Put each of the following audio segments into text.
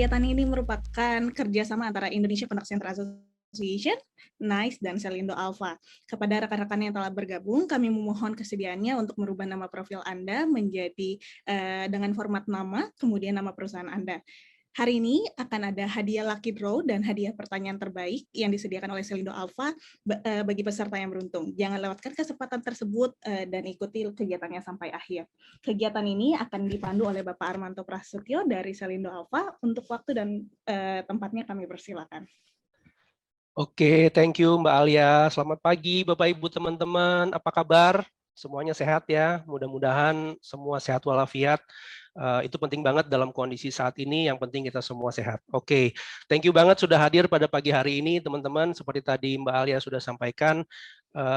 Kegiatan ini merupakan kerjasama antara Indonesia Contact Center Association, NICE, dan Selindo Alpha. Kepada rekan-rekan yang telah bergabung, kami memohon kesediaannya untuk merubah nama profil Anda menjadi dengan format nama, kemudian nama perusahaan Anda. Hari ini akan ada hadiah Lucky Draw dan hadiah pertanyaan terbaik yang disediakan oleh Selindo Alpha bagi peserta yang beruntung. Jangan lewatkan kesempatan tersebut dan ikuti kegiatannya sampai akhir. Kegiatan ini akan dipandu oleh Bapak Armanto Prasetyo dari Selindo Alpha. Untuk waktu dan tempatnya kami persilakan. Oke, thank you Mbak Alia. Selamat pagi Bapak Ibu teman-teman. Apa kabar? Semuanya sehat ya. Mudah-mudahan semua sehat walafiat. Itu penting banget dalam kondisi saat ini. Yang penting kita semua sehat. Oke, thank you banget sudah hadir pada pagi hari ini teman-teman. Seperti tadi Mbak Alia sudah sampaikan,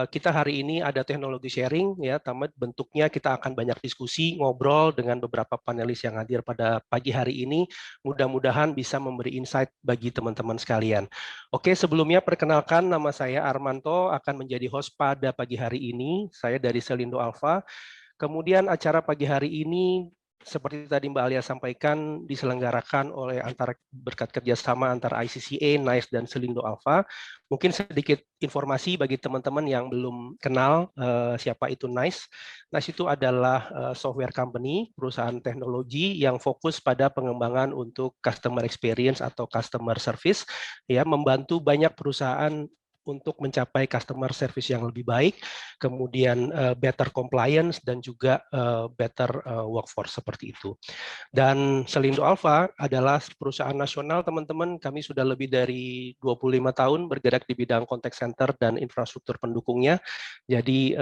kita hari ini ada teknologi sharing ya. Bentuknya kita akan banyak diskusi, ngobrol dengan beberapa panelis yang hadir pada pagi hari ini. Mudah-mudahan bisa memberi insight bagi teman-teman sekalian. Oke, sebelumnya perkenalkan, nama saya Armanto, akan menjadi host pada pagi hari ini. Saya dari Selindo Alpha. Kemudian acara pagi hari ini, seperti tadi Mbak Alia sampaikan, diselenggarakan oleh berkat kerjasama antara ICCA, NICE, dan Selindo Alpha. Mungkin sedikit informasi bagi teman-teman yang belum kenal siapa itu NICE. NICE itu adalah software company, perusahaan teknologi yang fokus pada pengembangan untuk customer experience atau customer service, ya, membantu banyak perusahaan untuk mencapai customer service yang lebih baik, kemudian better compliance, dan juga better workforce seperti itu. Dan Selindo Alpha adalah perusahaan nasional, teman-teman. Kami sudah lebih dari 25 tahun bergerak di bidang contact center dan infrastruktur pendukungnya. Jadi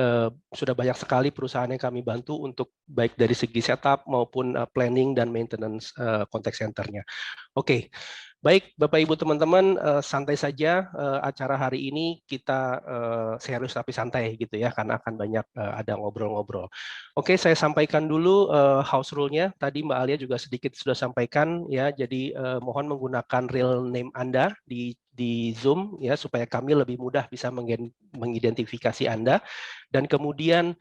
sudah banyak sekali perusahaan yang kami bantu untuk baik dari segi setup maupun planning dan maintenance contact centernya. Oke. Baik, Bapak Ibu teman-teman, santai saja acara hari ini kita serius tapi santai gitu ya, karena akan banyak ada ngobrol-ngobrol. Oke, saya sampaikan dulu house rule-nya. Tadi Mbak Alia juga sedikit sudah sampaikan ya, jadi mohon menggunakan real name Anda di Zoom ya, supaya kami lebih mudah bisa mengidentifikasi Anda. Dan kemudian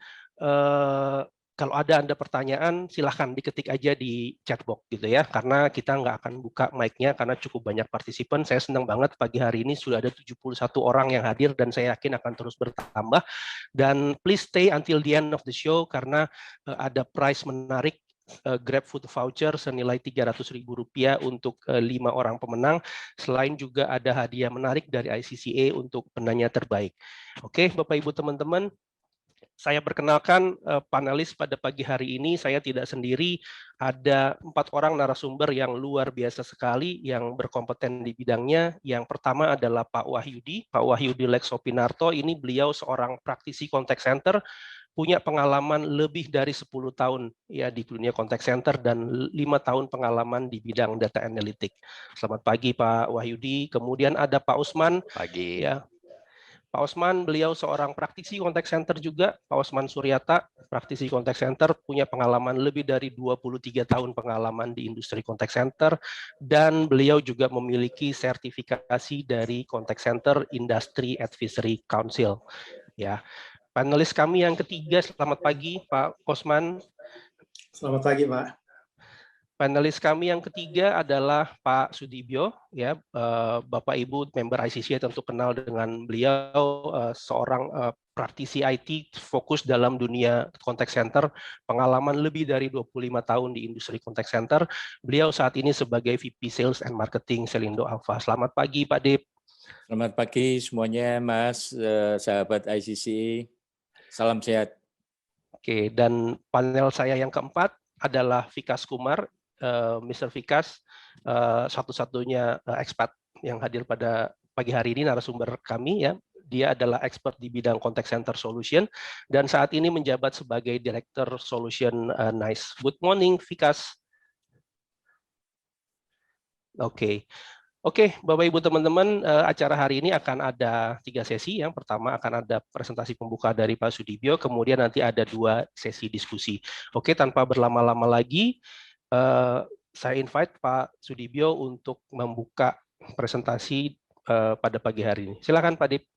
kalau ada Anda pertanyaan, silahkan diketik aja di chat box gitu ya, karena kita nggak akan buka mic-nya karena cukup banyak partisipan. Saya senang banget pagi hari ini sudah ada 71 orang yang hadir dan saya yakin akan terus bertambah. Dan please stay until the end of the show karena ada prize menarik, GrabFood voucher senilai Rp300.000 untuk 5 orang pemenang. Selain juga ada hadiah menarik dari ICCA untuk penanya terbaik. Oke, Bapak Ibu teman-teman, saya perkenalkan panelis pada pagi hari ini. Saya tidak sendiri, ada 4 orang narasumber yang luar biasa sekali yang berkompeten di bidangnya. Yang pertama adalah Pak Wahyudi Leksopinarto. Ini beliau seorang praktisi contact center, punya pengalaman lebih dari 10 tahun ya di dunia contact center dan 5 tahun pengalaman di bidang data analytic. Selamat pagi Pak Wahyudi. Kemudian ada Pak Usman. Pagi. Ya. Pak Osman, beliau seorang praktisi contact center juga. Pak Osman Suryata, praktisi contact center, punya pengalaman lebih dari 23 tahun pengalaman di industri contact center, dan beliau juga memiliki sertifikasi dari Contact Center Industry Advisory Council. Ya, panelis kami yang ketiga, selamat pagi Pak Osman. Selamat pagi Pak. Panelis kami yang ketiga adalah Pak Sudibyo, ya, Bapak Ibu member ICCA tentu kenal dengan beliau, seorang praktisi IT fokus dalam dunia contact center, pengalaman lebih dari 25 tahun di industri contact center. Beliau saat ini sebagai VP Sales and Marketing Selindo Alpha. Selamat pagi Pak Dip. Selamat pagi semuanya Mas, sahabat ICCA. Salam sehat. Oke, dan panel saya yang keempat adalah Vikas Kumar. Mr. Vikas, satu-satunya expat yang hadir pada pagi hari ini, narasumber kami ya. Dia adalah expert di bidang contact center solution dan saat ini menjabat sebagai Director Solution NICE. Good morning, Vikas. Oke, Bapak Ibu teman-teman, acara hari ini akan ada 3 sesi. Yang pertama akan ada presentasi pembuka dari Pak Sudibyo, kemudian nanti ada 2 sesi diskusi. Oke, tanpa berlama-lama lagi, saya invite Pak Sudibyo untuk membuka presentasi pada pagi hari ini. Silakan Pak Dip.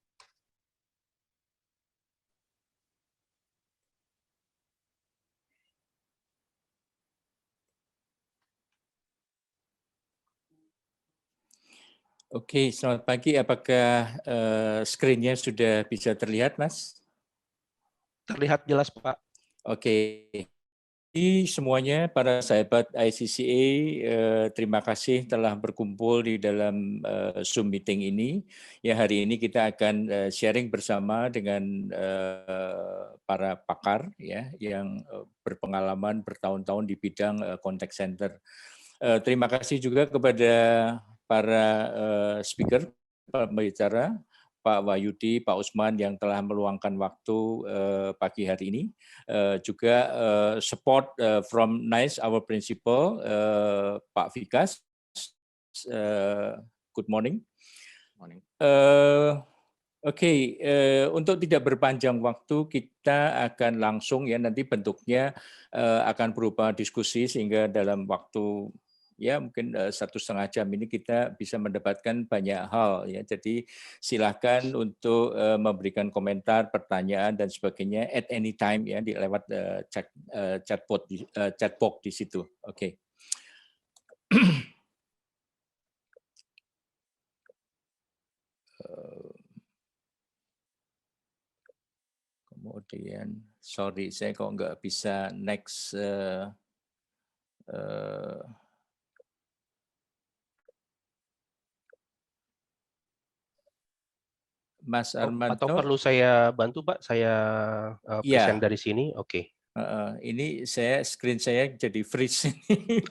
Oke, selamat pagi. Apakah screen-nya sudah bisa terlihat, Mas? Terlihat jelas, Pak. Oke. Jadi semuanya para sahabat ICCA, terima kasih telah berkumpul di dalam Zoom meeting ini. Ya, hari ini kita akan sharing bersama dengan para pakar ya yang berpengalaman bertahun-tahun di bidang contact center. Terima kasih juga kepada para speaker, pembicara, Pak Wahyudi, Pak Usman yang telah meluangkan waktu pagi hari ini. Juga support from NICE, our principal, Pak Vikas. Good morning. Oke, untuk tidak berpanjang waktu, kita akan langsung ya nanti bentuknya akan berupa diskusi sehingga dalam waktu ya mungkin 1,5 jam ini kita bisa mendapatkan banyak hal ya. Jadi silakan untuk memberikan komentar, pertanyaan dan sebagainya at any time ya di lewat chat box di situ. Oke. Kemudian, sorry saya kok nggak bisa next. Mas Armanto. Atau perlu saya bantu, Pak? Saya present dari sini. Oke. Ini screen saya jadi freeze.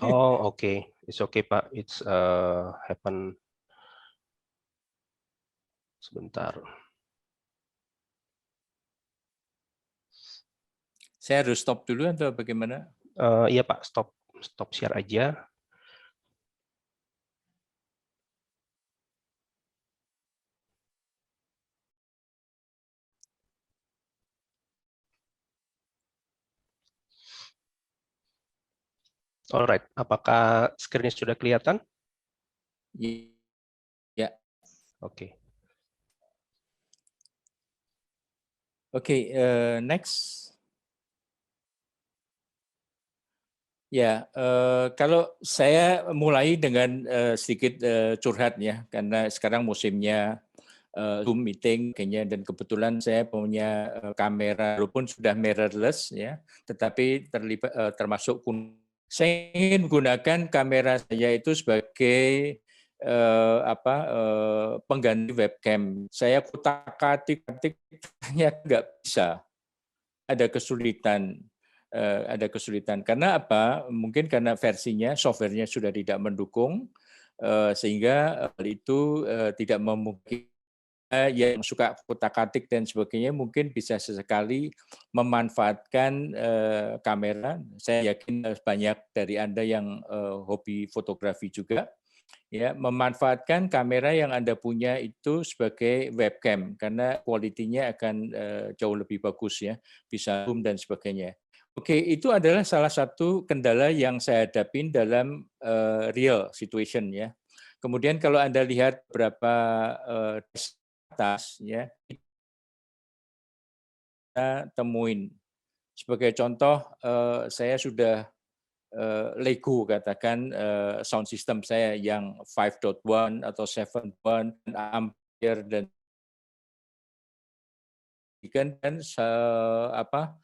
Oh, oke. It's okay, Pak. It's happen. Sebentar. Saya harus stop dulu atau bagaimana? Iya, Pak. Stop share aja. Alright, apakah screen-nya sudah kelihatan? Ya. Oke. Oke, next. Ya, kalau saya mulai dengan sedikit curhat ya, karena sekarang musimnya Zoom meeting kayaknya, dan kebetulan saya punya kamera walaupun sudah mirrorless ya, tetapi termasuk saya ingin menggunakan kamera saya itu sebagai pengganti webcam. Saya kutak-katik nggak bisa, ada kesulitan. Karena apa? Mungkin karena versinya, softwarenya sudah tidak mendukung, sehingga hal itu tidak memungkinkan yang suka kutak-katik dan sebagainya mungkin bisa sesekali memanfaatkan kamera. Saya yakin banyak dari Anda yang hobi fotografi juga, ya, memanfaatkan kamera yang Anda punya itu sebagai webcam karena kualitinya akan jauh lebih bagus ya, bisa zoom dan sebagainya. Oke, itu adalah salah satu kendala yang saya hadapin dalam real situation ya. Kemudian kalau Anda lihat berapa atas ya, kita temuin. Sebagai contoh, saya sudah Lego katakan sound system saya yang 5.1 atau 7.1 ampere dan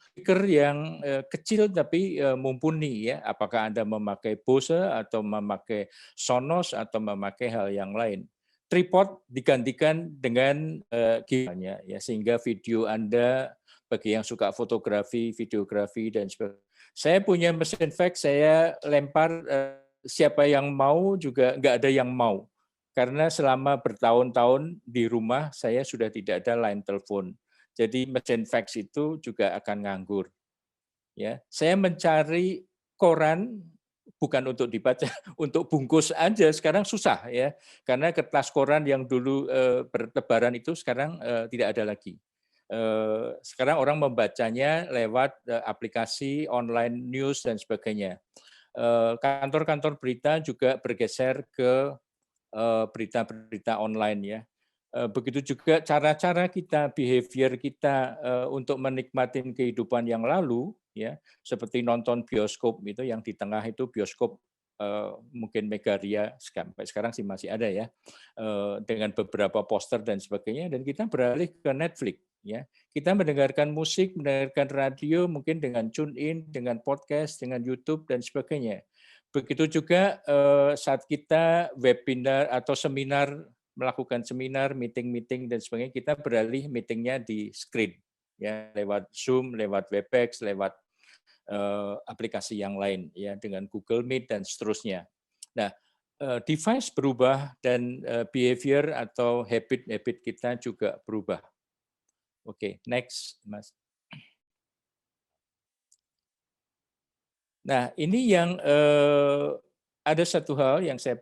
speaker yang kecil tapi mumpuni ya. Apakah Anda memakai Bose atau memakai Sonos atau memakai hal yang lain. Tripod digantikan dengan gimbal ya, sehingga video Anda bagi yang suka fotografi, videografi dan sebagainya. Saya punya mesin fax, saya lempar siapa yang mau juga nggak ada yang mau. Karena selama bertahun-tahun di rumah saya sudah tidak ada line telepon. Jadi mesin fax itu juga akan nganggur. Ya, saya mencari koran bukan untuk dibaca, untuk bungkus aja sekarang susah ya, karena kertas koran yang dulu bertebaran itu sekarang tidak ada lagi. Sekarang orang membacanya lewat aplikasi online news dan sebagainya. Kantor-kantor berita juga bergeser ke berita-berita online ya. Begitu juga cara-cara kita, behavior kita untuk menikmati kehidupan yang lalu, ya, seperti nonton bioskop itu yang di tengah itu bioskop mungkin Megaria sampai sekarang sih masih ada ya, dengan beberapa poster dan sebagainya, dan kita beralih ke Netflix ya. Kita mendengarkan musik, mendengarkan radio mungkin dengan tune in, dengan podcast, dengan YouTube dan sebagainya. Begitu juga saat kita webinar atau seminar, melakukan seminar, meeting dan sebagainya, kita beralih meetingnya di screen ya, lewat Zoom, lewat Webex, lewat aplikasi yang lain ya, dengan Google Meet dan seterusnya. Nah, device berubah dan behavior atau habit kita juga berubah. Oke, next, Mas. Nah, ini yang ada satu hal yang saya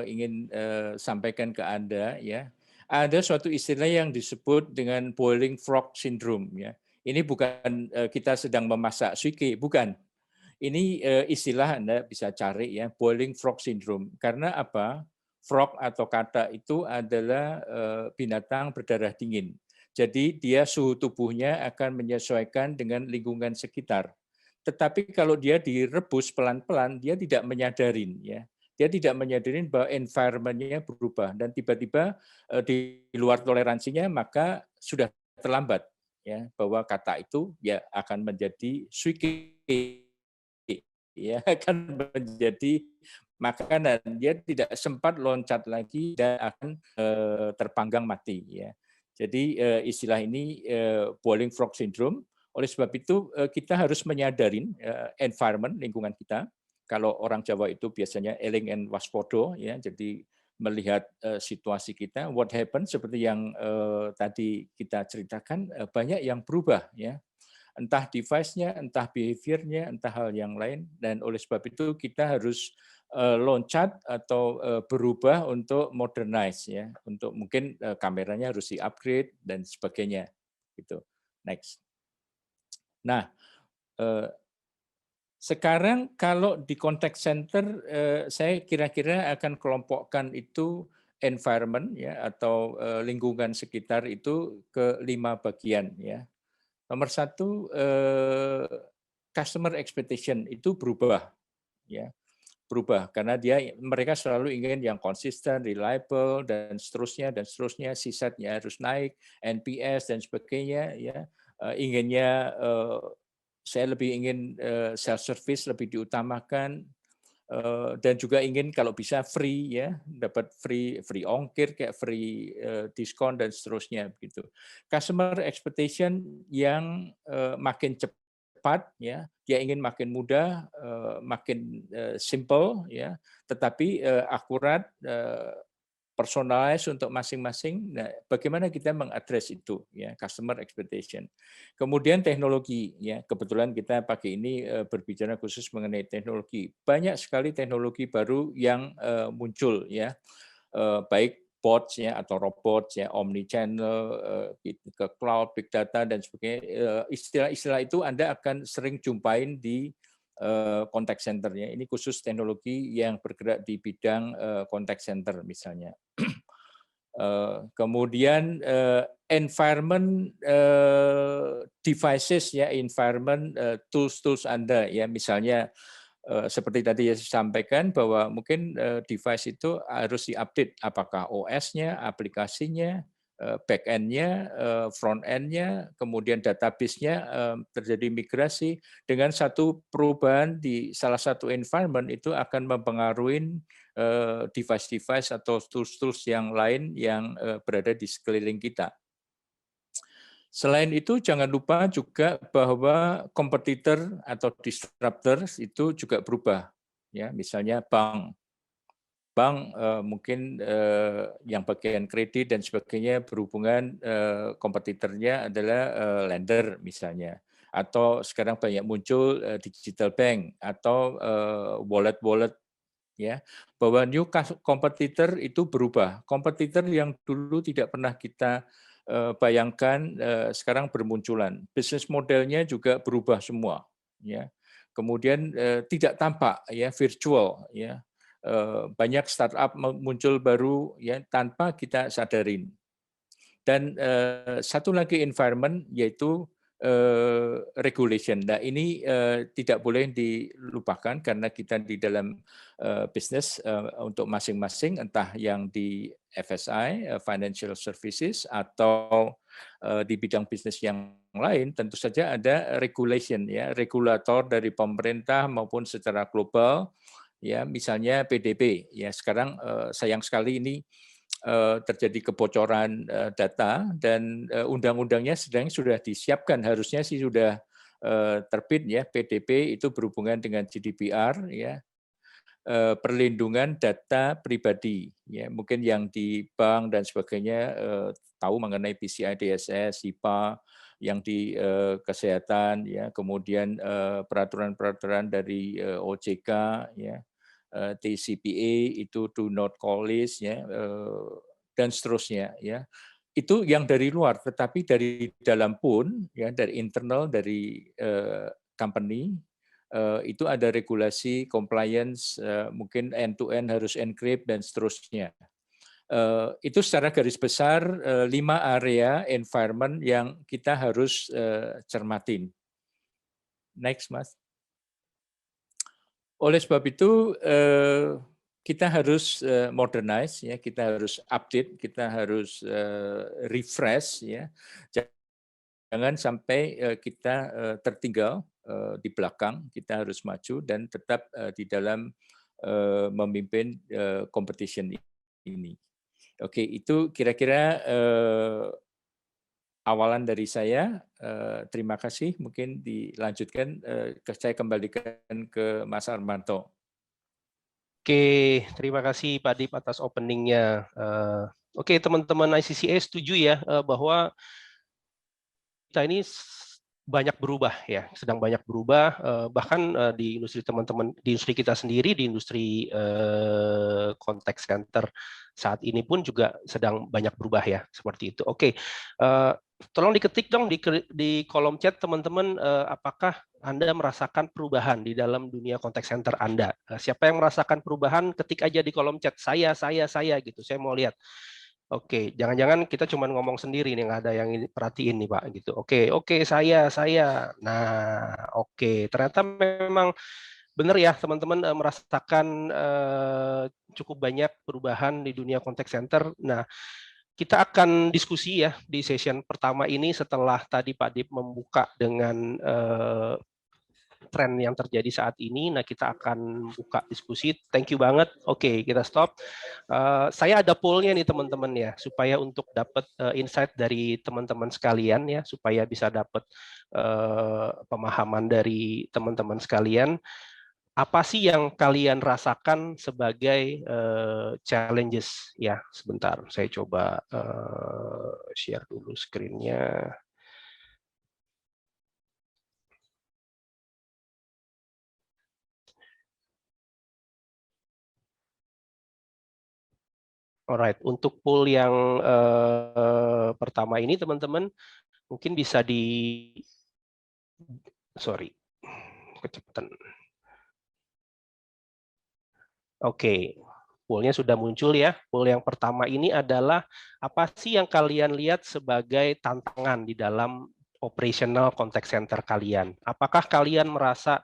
ingin sampaikan ke Anda ya. Ada suatu istilah yang disebut dengan boiling frog syndrome ya. Ini bukan kita sedang memasak suike, bukan. Ini istilah Anda bisa cari ya, boiling frog syndrome. Karena apa? Frog atau katak itu adalah binatang berdarah dingin. Jadi dia suhu tubuhnya akan menyesuaikan dengan lingkungan sekitar. Tetapi kalau dia direbus pelan-pelan, dia tidak menyadarin ya. Dia tidak menyadarin bahwa environment-nya berubah dan tiba-tiba di luar toleransinya, maka sudah terlambat ya, bahwa katak itu ya akan menjadi suike ya, akan menjadi makanan. Dia tidak sempat loncat lagi dan akan terpanggang mati ya. Jadi istilah ini boiling frog syndrome. Oleh sebab itu kita harus menyadarin environment lingkungan kita. Kalau orang Jawa itu biasanya eling and waspodo ya. Jadi melihat situasi kita, what happened seperti yang tadi kita ceritakan, banyak yang berubah ya. Entah device-nya, entah behavior-nya, entah hal yang lain. Dan oleh sebab itu kita harus loncat atau berubah untuk modernize ya, untuk mungkin kameranya harus di-upgrade dan sebagainya. Gitu. Next. Nah, sekarang kalau di contact center, saya kira-kira akan kelompokkan itu environment ya, atau lingkungan sekitar itu ke 5 bagian ya. Nomor 1, customer expectation itu berubah, ya, berubah karena mereka selalu ingin yang konsisten, reliable dan seterusnya, CSAT-nya harus naik, NPS dan sebagainya, ya, inginnya saya lebih ingin self service lebih diutamakan. Dan juga ingin kalau bisa free ya, dapat free ongkir, kayak free diskon dan seterusnya begitu. Customer expectation yang makin cepat ya, dia ingin makin mudah, makin simple ya, tetapi akurat, personalize untuk masing-masing. Nah, bagaimana kita mengadres itu ya, customer expectation. Kemudian teknologi ya, kebetulan kita pagi ini berbicara khusus mengenai teknologi. Banyak sekali teknologi baru yang muncul ya, baik bots ya atau robot ya, omni channel, ke cloud, big data dan sebagainya. Istilah-istilah itu Anda akan sering jumpain di contact center-nya. Ini khusus teknologi yang bergerak di bidang contact center misalnya. Kemudian environment devices ya, environment tools Anda ya, misalnya seperti tadi saya sampaikan bahwa mungkin device itu harus diupdate, apakah OS-nya, aplikasinya, back-end-nya, front-end-nya, kemudian database-nya terjadi migrasi. Dengan satu perubahan di salah satu environment itu akan mempengaruhi device-device atau tools-tools yang lain yang berada di sekeliling kita. Selain itu jangan lupa juga bahwa kompetitor atau disruptors itu juga berubah. Ya, misalnya bank mungkin yang bagian kredit dan sebagainya berhubungan kompetitornya adalah lender misalnya, atau sekarang banyak muncul digital bank atau wallet ya, bahwa new competitor itu berubah. Kompetitor yang dulu tidak pernah kita bayangkan sekarang bermunculan. Bisnis modelnya juga berubah semua ya. Kemudian tidak tampak ya, virtual ya. Banyak startup muncul baru ya tanpa kita sadarin. Dan satu lagi environment yaitu regulation. Nah, ini tidak boleh dilupakan karena kita di dalam bisnis untuk masing-masing, entah yang di FSI, Financial Services, atau di bidang bisnis yang lain, tentu saja ada regulation, ya, regulator dari pemerintah maupun secara global, ya, misalnya PDB. Ya, sekarang sayang sekali ini terjadi kebocoran data dan undang-undangnya sedang sudah disiapkan, harusnya sih sudah terbit, ya, PDB itu berhubungan dengan GDPR, ya, perlindungan data pribadi, ya, mungkin yang di bank dan sebagainya tahu mengenai PCI DSS, HIPAA, yang di kesehatan, ya, kemudian peraturan-peraturan dari OJK, ya, TCPA itu do not call list, ya, dan seterusnya, ya. Itu yang dari luar, tetapi dari dalam pun, ya, dari internal, dari company, itu ada regulasi compliance, mungkin end to end harus encrypt dan seterusnya. Itu secara garis besar 5 area environment yang kita harus cermatin. Next, Mas. Oleh sebab itu kita harus modernize, ya, kita harus update, kita harus refresh, ya. Jangan sampai kita tertinggal di belakang, kita harus maju dan tetap di dalam memimpin competition ini. Oke, itu kira-kira awalan dari saya. Terima kasih. Mungkin dilanjutkan, saya kembalikan ke Mas Armanto. Oke, terima kasih Pak Dip atas openingnya. Oke, teman-teman ICCA setuju ya bahwa kita ini banyak berubah, ya, sedang banyak berubah, bahkan di industri teman-teman, di industri kita sendiri, di industri contact center saat ini pun juga sedang banyak berubah, ya, seperti itu. Oke, tolong diketik dong di kolom chat teman-teman, apakah Anda merasakan perubahan di dalam dunia contact center Anda? Siapa yang merasakan perubahan, ketik aja di kolom chat, saya gitu, saya mau lihat. Oke, jangan-jangan kita cuma ngomong sendiri nih, nggak ada yang perhatiin nih Pak, gitu. Oke, saya. Nah, oke, ternyata memang benar ya teman-teman merasakan cukup banyak perubahan di dunia contact center. Nah, kita akan diskusi ya di session pertama ini setelah tadi Pak Dip membuka dengan tren yang terjadi saat ini. Nah, kita akan buka diskusi. Thank you banget. Oke, kita stop. Saya ada poll-nya nih teman-teman ya, supaya untuk dapat insight dari teman-teman sekalian ya, supaya bisa dapat pemahaman dari teman-teman sekalian. Apa sih yang kalian rasakan sebagai challenges ya? Sebentar, saya coba share dulu screen-nya. Alright, untuk poll yang pertama ini teman-teman mungkin bisa kecepatan. Oke, pollnya sudah muncul ya. Poll yang pertama ini adalah apa sih yang kalian lihat sebagai tantangan di dalam operational contact center kalian? Apakah kalian merasa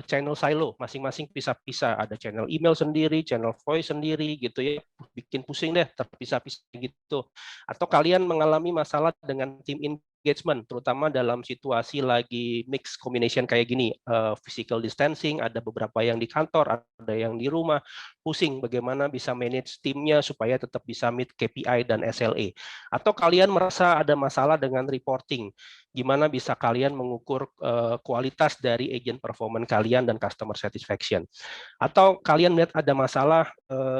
channel silo, masing-masing pisah-pisah, ada channel email sendiri, channel voice sendiri gitu ya, bikin pusing deh, terpisah-pisah gitu. Atau kalian mengalami masalah dengan tim engagement, terutama dalam situasi lagi mix combination kayak gini, physical distancing, ada beberapa yang di kantor, ada yang di rumah, pusing bagaimana bisa manage timnya supaya tetap bisa meet KPI dan SLA. Atau kalian merasa ada masalah dengan reporting, gimana bisa kalian mengukur kualitas dari agent performance kalian dan customer satisfaction. Atau kalian melihat ada masalah,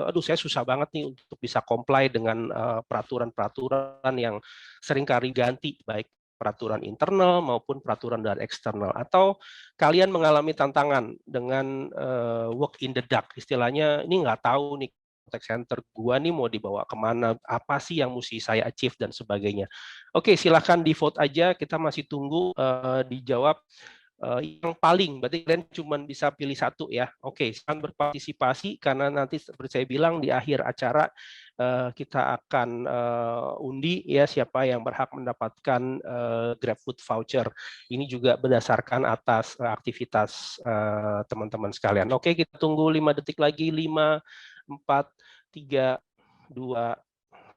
aduh saya susah banget nih untuk bisa comply dengan peraturan-peraturan yang seringkali ganti, baik peraturan internal maupun peraturan dari eksternal. Atau kalian mengalami tantangan dengan work in the dark, istilahnya ini nggak tahu nih contact center gua nih mau dibawa kemana, apa sih yang mesti saya achieve dan sebagainya. Oke, silahkan di vote aja, kita masih tunggu dijawab yang paling, berarti kalian cuma bisa pilih satu ya. Oke, silakan berpartisipasi karena nanti seperti saya bilang di akhir acara kita akan undi ya siapa yang berhak mendapatkan GrabFood voucher. Ini juga berdasarkan atas aktivitas teman-teman sekalian. Oke, kita tunggu 5 detik lagi. 5, 4, 3, 2,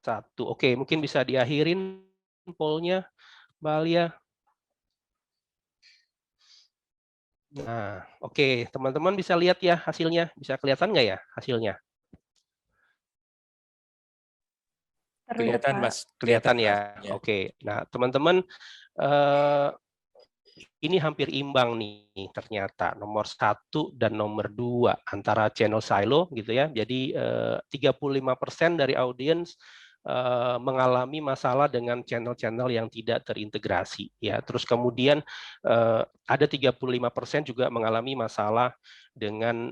1. Oke, mungkin bisa diakhirin poll-nya, Mbak Alia. Nah, oke, teman-teman bisa lihat ya hasilnya, bisa kelihatan nggak ya hasilnya? Kelihatan, Mas. Kelihatan ya. Mas. Oke. Nah, teman-teman, ini hampir imbang nih ternyata nomor 1 dan nomor 2 antara channel silo gitu ya. Jadi 35% dari audiens mengalami masalah dengan channel-channel yang tidak terintegrasi ya. Terus kemudian ada 35% juga mengalami masalah dengan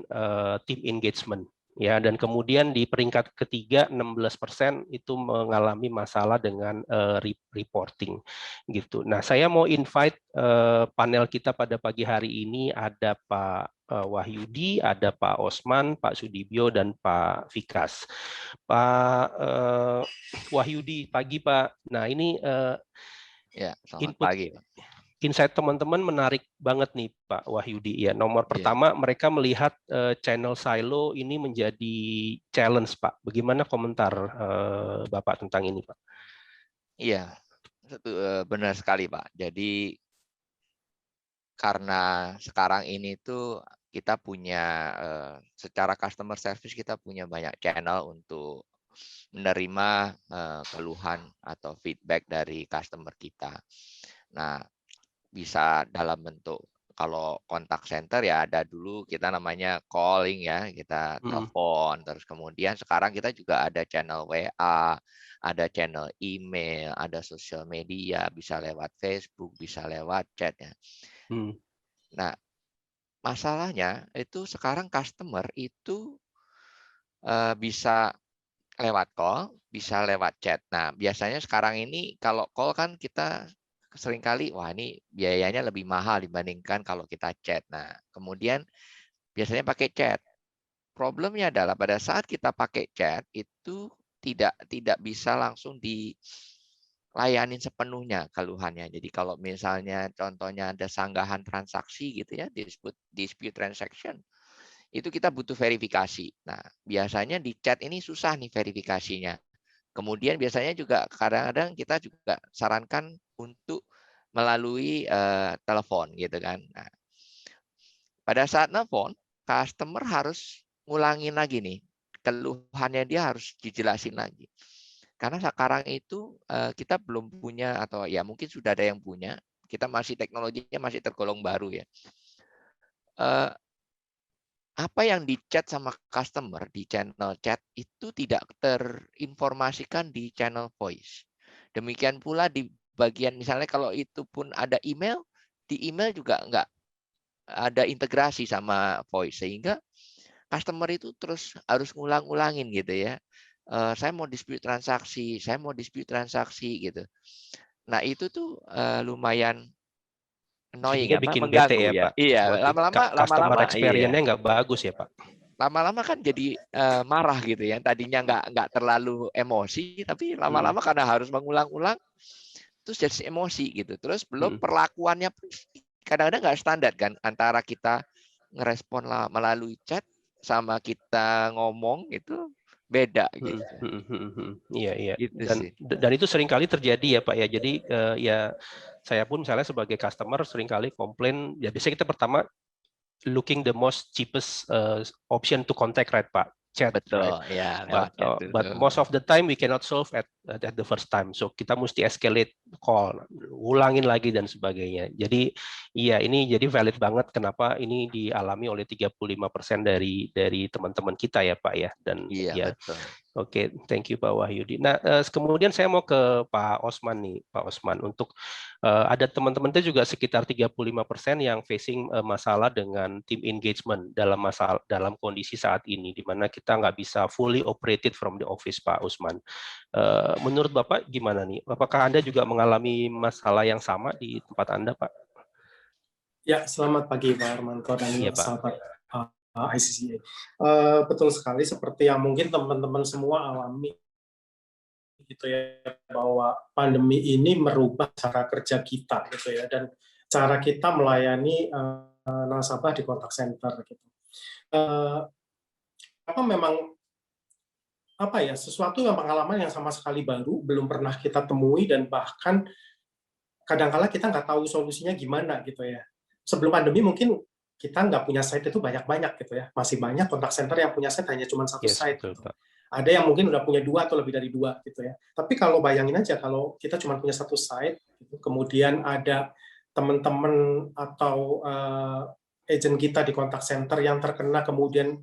team engagement ya, dan kemudian di peringkat ketiga 16% itu mengalami masalah dengan reporting gitu. Nah, saya mau invite panel kita pada pagi hari ini ada Pak Wahyudi, ada Pak Osman, Pak Sudibyo, dan Pak Vikas. Pak Wahyudi, pagi Pak. Nah ini ya, selamat input pagi, Pak. Insight teman-teman menarik banget nih Pak Wahyudi ya. Nomor pertama mereka melihat channel silo ini menjadi challenge Pak. Bagaimana komentar Bapak tentang ini Pak? Iya, benar sekali Pak. Jadi karena sekarang ini tuh kita punya secara customer service kita punya banyak channel untuk menerima keluhan atau feedback dari customer kita. Nah, bisa dalam bentuk kalau kontak center ya ada dulu kita namanya calling ya, kita telepon, terus kemudian sekarang kita juga ada channel WA, ada channel email, ada sosial media, bisa lewat Facebook, bisa lewat chat ya. Nah, masalahnya itu sekarang customer itu bisa lewat call, bisa lewat chat. Nah, biasanya sekarang ini kalau call kan kita seringkali, wah ini biayanya lebih mahal dibandingkan kalau kita chat. Nah, kemudian biasanya pakai chat. Problemnya adalah pada saat kita pakai chat itu tidak bisa langsung dilayanin sepenuhnya keluhannya. Jadi kalau misalnya contohnya ada sanggahan transaksi gitu ya, dispute transaction, itu kita butuh verifikasi. Nah, biasanya di chat ini susah nih verifikasinya. Kemudian biasanya juga kadang-kadang kita juga sarankan untuk melalui telepon gitu kan. Nah, pada saat telepon, customer harus ngulangin lagi nih. Keluhannya dia harus dijelasin lagi. Karena sekarang itu kita belum punya atau ya mungkin sudah ada yang punya. Kita masih teknologinya masih tergolong baru ya. Apa yang di-chat sama customer di channel chat itu tidak terinformasikan di channel voice. Demikian pula di bagian misalnya kalau itu pun ada email, di email juga enggak ada integrasi sama voice. Sehingga customer itu terus harus ngulang-ulangin gitu ya. Saya mau dispute transaksi gitu. Nah itu tuh lumayan annoying Jadinya apa bikin bete mengganggu ya ya. Pak. Iya, Customer lama-lama experience-nya nggak bagus ya Pak. Lama-lama kan jadi marah gitu ya. Tadinya nggak terlalu emosi, tapi lama-lama karena harus mengulang-ulang, terus jadi emosi gitu. Terus belum perlakuannya pun kadang-kadang nggak standar kan antara kita ngerespon melalui chat sama kita ngomong itu beda gitu. Iya. Gitu sih. Dan itu seringkali terjadi ya Pak ya. Jadi ya saya pun misalnya sebagai customer seringkali komplain. Ya biasanya kita pertama looking the most cheapest option to contact, right Pak? Chat, Betul, right? ya. But most of the time we cannot solve at the first time. So kita mesti escalate call, ulangin lagi dan sebagainya. Jadi iya ini jadi valid banget kenapa ini dialami oleh 35% dari teman-teman kita ya Pak ya. Dan iya, ya. Betul. Oke, thank you Pak Wahyudi. Nah, kemudian saya mau ke Pak Osman nih, Pak Osman. Untuk ada teman-teman itu juga sekitar 35% yang facing masalah dengan team engagement dalam kondisi saat ini, di mana kita nggak bisa fully operated from the office, Pak Osman. Menurut Bapak gimana nih? Apakah Anda juga mengalami masalah yang sama di tempat Anda, Pak? Ya, selamat pagi Pak Armanto dan Iya, Pak. sahabat ICCA. Betul sekali seperti yang mungkin teman-teman semua alami gitu ya, bahwa pandemi ini merubah cara kerja kita gitu ya, dan cara kita melayani nasabah di contact center gitu. Apa memang apa ya, sesuatu yang pengalaman yang sama sekali baru, belum pernah kita temui, dan bahkan kadang-kala kita nggak tahu solusinya gimana gitu ya. Sebelum pandemi mungkin kita nggak punya site itu banyak-banyak gitu ya. Masih banyak contact center yang punya site hanya cuma satu Yes, site betul, gitu. Pak. Ada yang mungkin udah punya 2 atau lebih dari 2 gitu ya. Tapi kalau bayangin aja kalau kita cuma punya satu site, gitu, kemudian ada teman-teman atau agent kita di contact center yang terkena, kemudian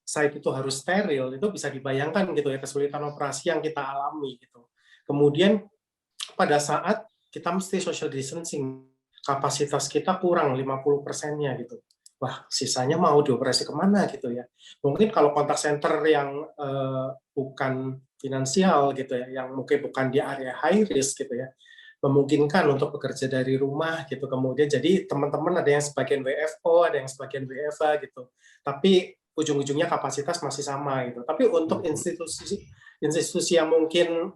site itu harus steril, itu bisa dibayangkan gitu ya kesulitan operasi yang kita alami gitu. Kemudian pada saat kita mesti social distancing, kapasitas kita kurang 50%-nya gitu. Wah, sisanya mau dioperasi kemana gitu ya. Mungkin kalau kontak center yang bukan finansial gitu ya, yang mungkin bukan di area high risk gitu ya, memungkinkan untuk bekerja dari rumah gitu. Kemudian jadi teman-teman ada yang sebagian WFO, ada yang sebagian WFA gitu. Tapi ujung-ujungnya kapasitas masih sama gitu. Tapi untuk institusi yang mungkin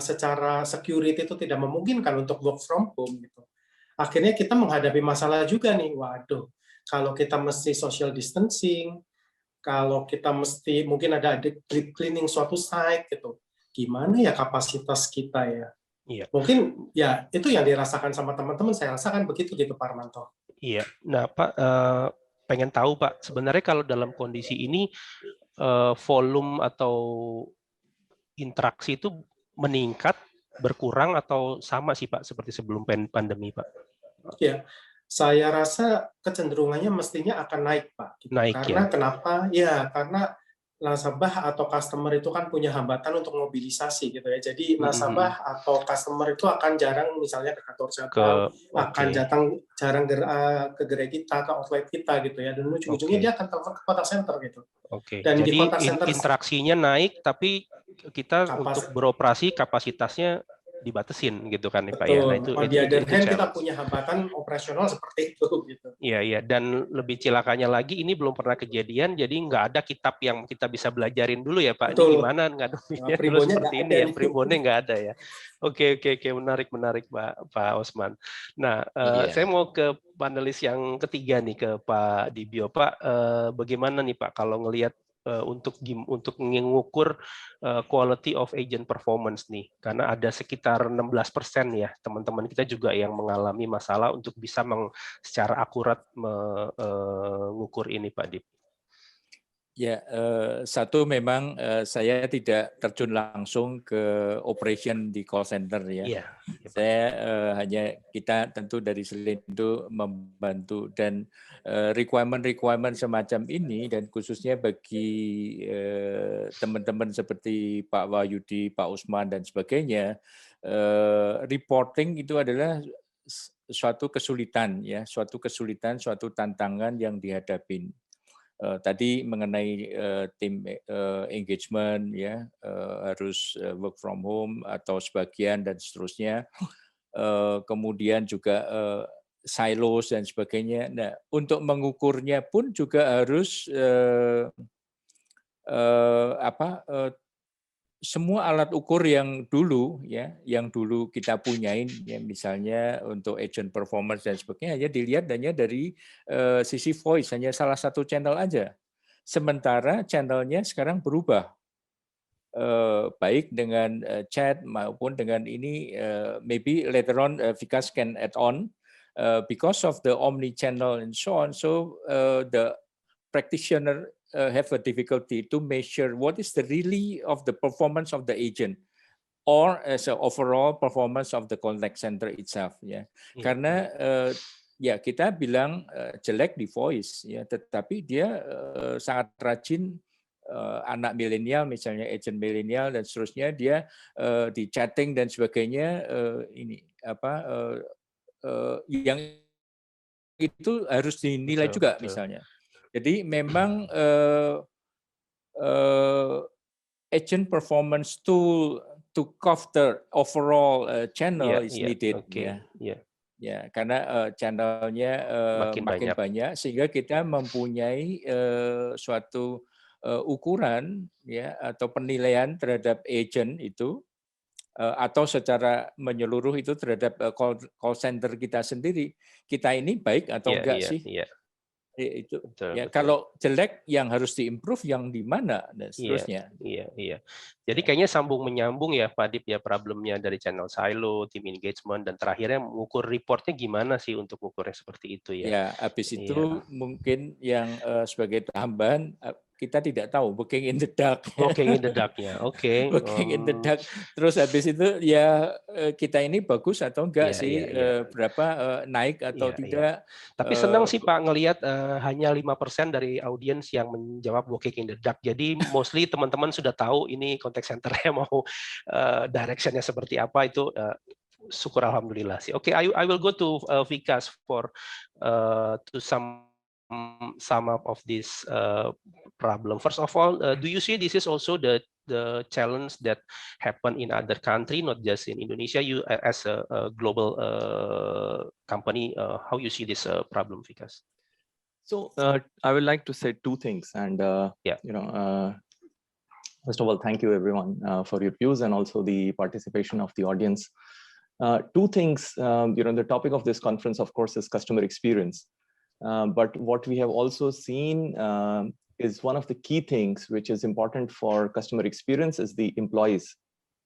secara security itu tidak memungkinkan untuk work from home gitu. Akhirnya kita menghadapi masalah juga nih, waduh, kalau kita mesti social distancing, kalau kita mesti mungkin ada deep cleaning suatu site gitu, gimana ya kapasitas kita ya? Iya. Mungkin ya itu yang dirasakan sama teman-teman, saya rasakan begitu gitu Pak Armanto. Iya. Nah, Pak, pengen tahu Pak, sebenarnya kalau dalam kondisi ini volume atau interaksi itu meningkat, berkurang, atau sama sih Pak seperti sebelum pandemi Pak? Ya, saya rasa kecenderungannya mestinya akan naik Pak. Gitu. Naik Karena ya? kenapa? Ya, karena nasabah atau customer itu kan punya hambatan untuk mobilisasi gitu ya. Jadi nasabah atau customer itu akan jarang misalnya ke kantor cabang, akan jarang ke gerai kita, ke outlet kita gitu ya. Dan ujung-ujungnya dia akan telepon ke contact center gitu. Oke. Dan di Jadi contact center interaksinya naik, tapi kita untuk kapasitas. beroperasi kapasitasnya dibatesin gitu kan Pak ya. Nah Betul. On the other itu hand, kita challenge. punya hambatan operasional seperti itu gitu. Iya, iya. Dan lebih cilakanya lagi, ini belum pernah kejadian, jadi nggak ada kitab yang kita bisa belajarin dulu ya Pak. Betul. Ini gimana ngadepinya dulu seperti ini ya, primbonnya nggak ada ya. Oke, menarik Pak Osman. Nah, saya mau ke panelis yang ketiga nih, ke Pak Dibio. Pak, bagaimana nih Pak kalau ngelihat untuk mengukur quality of agent performance nih, karena ada sekitar 16% ya teman-teman kita juga yang mengalami masalah untuk bisa secara akurat mengukur ini Pak Dip. Ya, satu memang saya tidak terjun langsung ke operation di call center ya. Iya. Saya hanya kita tentu dari Selindo membantu, dan requirement semacam ini dan khususnya bagi teman-teman seperti Pak Wahyudi, Pak Usman dan sebagainya, reporting itu adalah suatu kesulitan ya, suatu tantangan yang dihadapin. Tadi mengenai tim engagement ya, harus work from home atau sebagian dan seterusnya, kemudian juga silos dan sebagainya. Nah, untuk mengukurnya pun juga harus semua alat ukur yang dulu kita punyain ya, misalnya untuk agent performance dan sebagainya, hanya dilihat hanya dari sisi voice, hanya salah satu channel aja. Sementara channelnya sekarang berubah, baik dengan chat maupun dengan ini, maybe later on Vikas can add on, because of the omni channel and so on, so the practitioner have a difficulty to measure what is the really of the performance of the agent or as a overall performance of the contact center itself ya. Karena ya kita bilang jelek di voice ya, tetapi dia sangat rajin, anak milenial misalnya, agent milenial dan seterusnya, dia di chatting dan sebagainya, yang itu harus dinilai juga misalnya. Jadi memang agent performance tool to cover overall channel is needed. ya, karena channelnya makin banyak sehingga kita mempunyai suatu ukuran ya atau penilaian terhadap agent itu atau secara menyeluruh itu terhadap call center kita sendiri. Kita ini baik atau enggak sih? Itu betul, ya betul. Kalau jelek yang harus diimprove yang di mana dan seterusnya. Iya. Jadi kayaknya sambung menyambung ya Pak Dip ya, problemnya dari channel silo, team engagement, dan terakhirnya mengukur reportnya gimana sih untuk ukur yang seperti itu ya. Ya, habis itu mungkin yang sebagai tambahan kita tidak tahu booking in the dark. Booking in the dark-nya, oke. Booking in the dark. Terus habis itu ya kita ini bagus atau enggak sih, berapa naik atau tidak. Tapi senang sih Pak ngelihat hanya 5% dari audiens yang menjawab booking in the dark. Jadi mostly teman-teman sudah tahu ini contact center-nya mau direction-nya seperti apa, itu syukur alhamdulillah sih. Oke, I will go to Vikas for to sum up of this problem. First of all, do you see this is also the challenge that happen in other country, not just in Indonesia? You as a global company, how you see this problem, Vikas? So I would like to say two things, and first of all, thank you everyone for your views and also the participation of the audience. Two things, the topic of this conference, of course, is customer experience. But what we have also seen is one of the key things which is important for customer experience is the employees,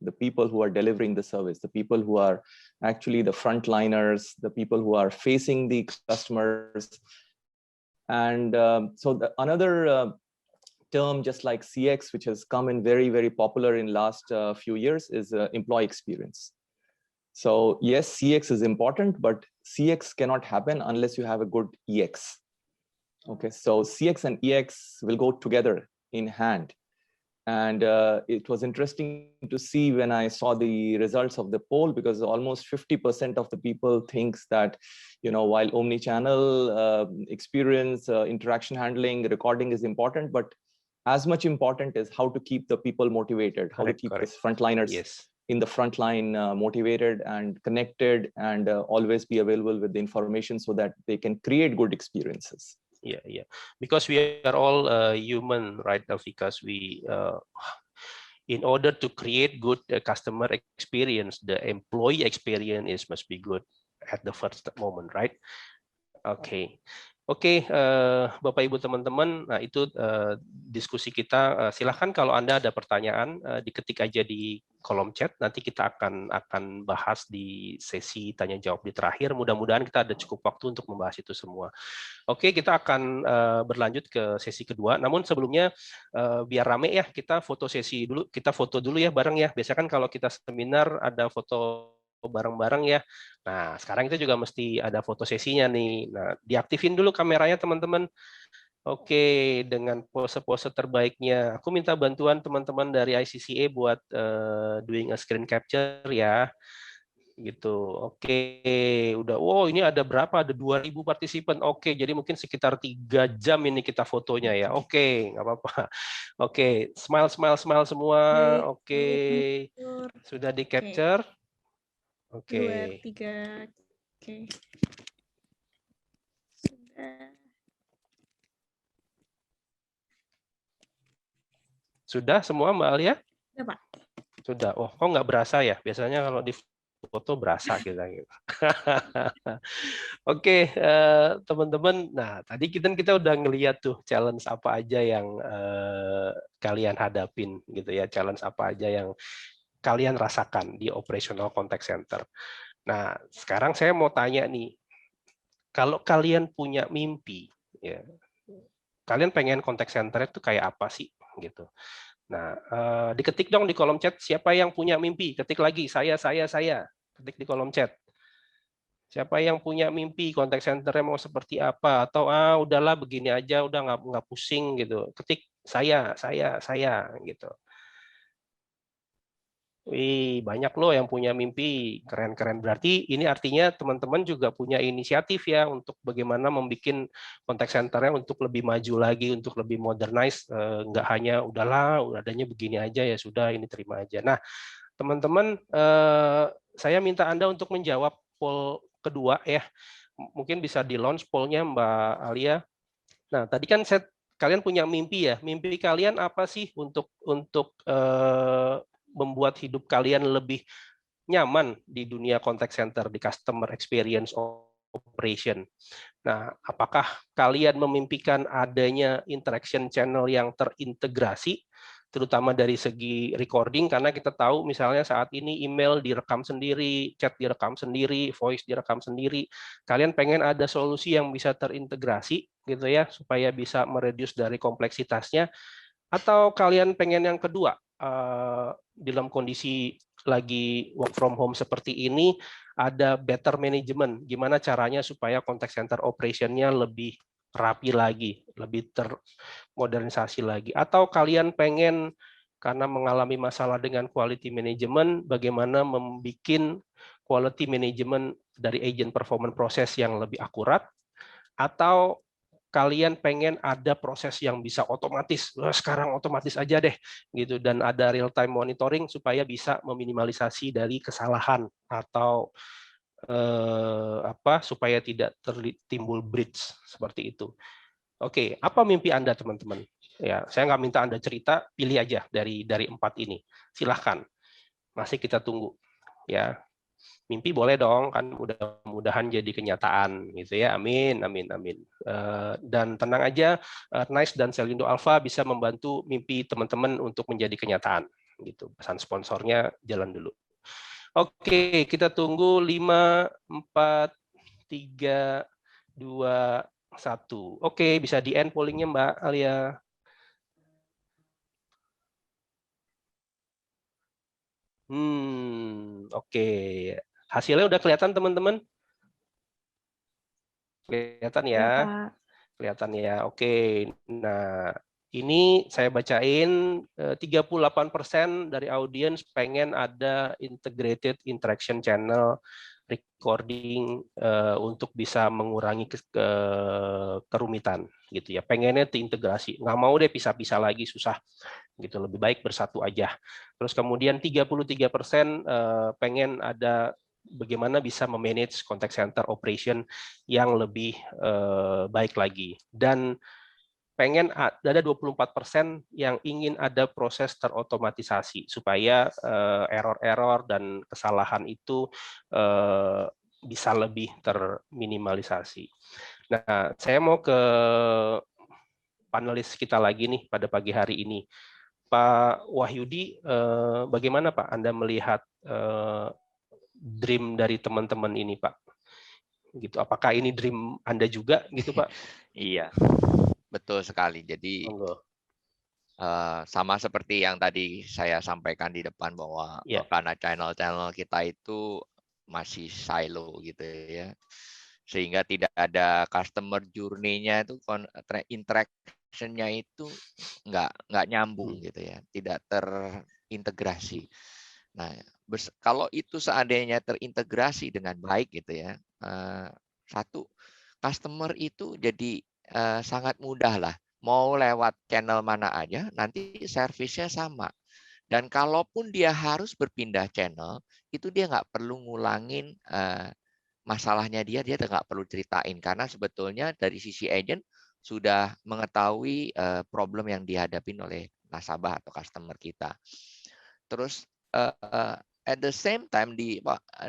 the people who are delivering the service, the people who are actually the frontliners, the people who are facing the customers. And so another term, just like CX, which has come in very, very popular in last few years, is employee experience. So yes, CX is important, but CX cannot happen unless you have a good EX. Okay, so CX and EX will go together in hand. And it was interesting to see when I saw the results of the poll, because almost 50% of the people thinks that, while omni-channel experience, interaction handling, recording is important, but as much important is how to keep the people motivated, how to keep the frontliners in the front line motivated and connected, and always be available with the information so that they can create good experiences. Yeah. Because we are all human, right, Vikas? We, in order to create good customer experience, the employee experience must be good at the first moment, right? Oke, Bapak Ibu teman-teman, nah itu diskusi kita. Silahkan kalau Anda ada pertanyaan, diketik aja di kolom chat. Nanti kita akan bahas di sesi tanya jawab di terakhir. Mudah-mudahan kita ada cukup waktu untuk membahas itu semua. Oke, kita akan berlanjut ke sesi kedua. Namun sebelumnya biar rame ya, kita foto sesi dulu. Kita foto dulu ya bareng ya. Biasanya kan kalau kita seminar ada foto bareng-bareng ya. Nah, sekarang kita juga mesti ada foto sesinya nih. Nah, diaktifin dulu kameranya teman-teman. Oke, dengan pose-pose terbaiknya. Aku minta bantuan teman-teman dari ICCA buat doing a screen capture ya. Gitu. Oke, udah. Wow, ini ada berapa? Ada 2.000 partisipan. Oke, jadi mungkin sekitar 3 jam ini kita fotonya ya. Oke, nggak apa-apa. Oke, smile semua. Oke, sudah di capture. Oke. 2, 3. Oke. Sudah semua Mbak Alia? Sudah, Pak. Sudah. Oh, kok nggak berasa ya? Biasanya kalau di foto berasa kita gitu. Oke, teman-teman. Nah, tadi kita udah ngeliat tuh challenge apa aja yang kalian hadapin gitu ya. Challenge apa aja yang kalian rasakan di operational contact center. Nah, sekarang saya mau tanya nih, kalau kalian punya mimpi, ya, kalian pengen contact center itu kayak apa sih, gitu. Nah, diketik dong di kolom chat, siapa yang punya mimpi? Ketik lagi, saya. Ketik di kolom chat. Siapa yang punya mimpi contact center-nya mau seperti apa? Atau udahlah begini aja, udah nggak pusing gitu. Ketik saya gitu. Wih, banyak loh yang punya mimpi, keren-keren. Berarti ini artinya teman-teman juga punya inisiatif ya untuk bagaimana membuat contact center-nya untuk lebih maju lagi, untuk lebih modernize. Nggak hanya udahlah, adanya begini aja ya sudah, ini terima aja. Nah, teman-teman, saya minta Anda untuk menjawab poll kedua ya, mungkin bisa di launch poll-nya Mbak Alia. Nah, tadi kan kalian punya mimpi ya. Mimpi kalian apa sih untuk membuat hidup kalian lebih nyaman di dunia contact center, di customer experience operation. Nah, apakah kalian memimpikan adanya interaction channel yang terintegrasi, terutama dari segi recording, karena kita tahu misalnya saat ini email direkam sendiri, chat direkam sendiri, voice direkam sendiri. Kalian pengen ada solusi yang bisa terintegrasi gitu ya, supaya bisa mereduce dari kompleksitasnya, atau kalian pengen yang kedua, dalam kondisi lagi work from home seperti ini, ada better management, gimana caranya supaya contact center operation-nya lebih rapi lagi, lebih termodernisasi lagi. Atau kalian pengen, karena mengalami masalah dengan quality management, bagaimana membuat quality management dari agent performance process yang lebih akurat, atau kalian pengen ada proses yang bisa otomatis, sekarang otomatis aja deh gitu, dan ada real time monitoring supaya bisa meminimalisasi dari kesalahan atau supaya tidak timbul breach seperti itu. Oke, apa mimpi Anda teman-teman? Ya, saya nggak minta Anda cerita, pilih aja dari 4 ini. Silahkan, masih kita tunggu. Ya, mimpi boleh dong, kan mudah-mudahan jadi kenyataan gitu ya. Amin, amin, amin. Dan tenang aja, Nice dan Selindo Alpha bisa membantu mimpi teman-teman untuk menjadi kenyataan gitu. Pesan sponsornya jalan dulu. Oke, kita tunggu 5, 4, 3, 2, 1. Oke, bisa di end pollingnya Mbak Alia. Oke. Hasilnya udah kelihatan teman-teman? Kelihatan ya? Kelihatan ya. Oke. Nah, ini saya bacain 38% dari audiens pengen ada integrated interaction channel recording untuk bisa mengurangi kerumitan gitu ya. Pengennya terintegrasi. Nggak mau deh pisah-pisah lagi, susah gitu, lebih baik bersatu aja. Terus kemudian 33% pengen ada bagaimana bisa memanage contact center operation yang lebih baik lagi, dan pengen ada 24% yang ingin ada proses terotomatisasi supaya error-error dan kesalahan itu bisa lebih terminimalisasi. Nah, saya mau ke panelis kita lagi nih pada pagi hari ini. Pak Wahyudi, bagaimana Pak Anda melihat dream dari teman-teman ini, Pak? Gitu. Apakah ini dream Anda juga, gitu, Pak? Iya, betul sekali. Jadi sama seperti yang tadi saya sampaikan di depan bahwa karena channel-channel kita itu masih silo gitu ya, sehingga tidak ada customer journey-nya itu, interaction-nya itu nggak nyambung gitu ya, tidak terintegrasi. Nah, kalau itu seandainya terintegrasi dengan baik gitu ya, satu, customer itu jadi sangat mudah lah, mau lewat channel mana aja nanti servisnya sama. Dan kalaupun dia harus berpindah channel, itu dia nggak perlu ngulangin masalahnya, dia nggak perlu ceritain, karena sebetulnya dari sisi agent sudah mengetahui problem yang dihadapin oleh nasabah atau customer kita. Terus at the same time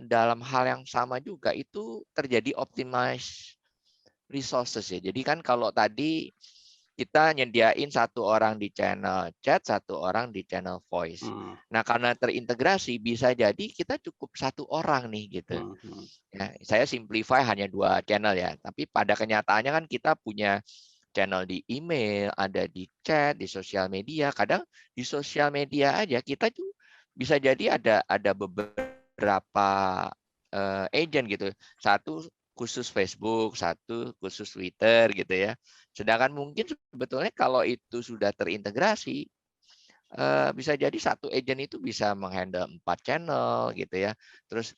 dalam hal yang sama juga itu terjadi optimize resources ya. Jadi kan kalau tadi kita nyediain satu orang di channel chat, satu orang di channel voice. Nah, karena terintegrasi bisa jadi kita cukup satu orang nih gitu. Ya, saya simplify hanya 2 channel ya, tapi pada kenyataannya kan kita punya channel di email, ada di chat, di sosial media. Kadang di sosial media aja kita tuh bisa jadi ada beberapa agent gitu. Satu khusus Facebook, satu khusus Twitter gitu ya. Sedangkan mungkin sebetulnya kalau itu sudah terintegrasi, bisa jadi satu agent itu bisa menghandle 4 channel gitu ya. Terus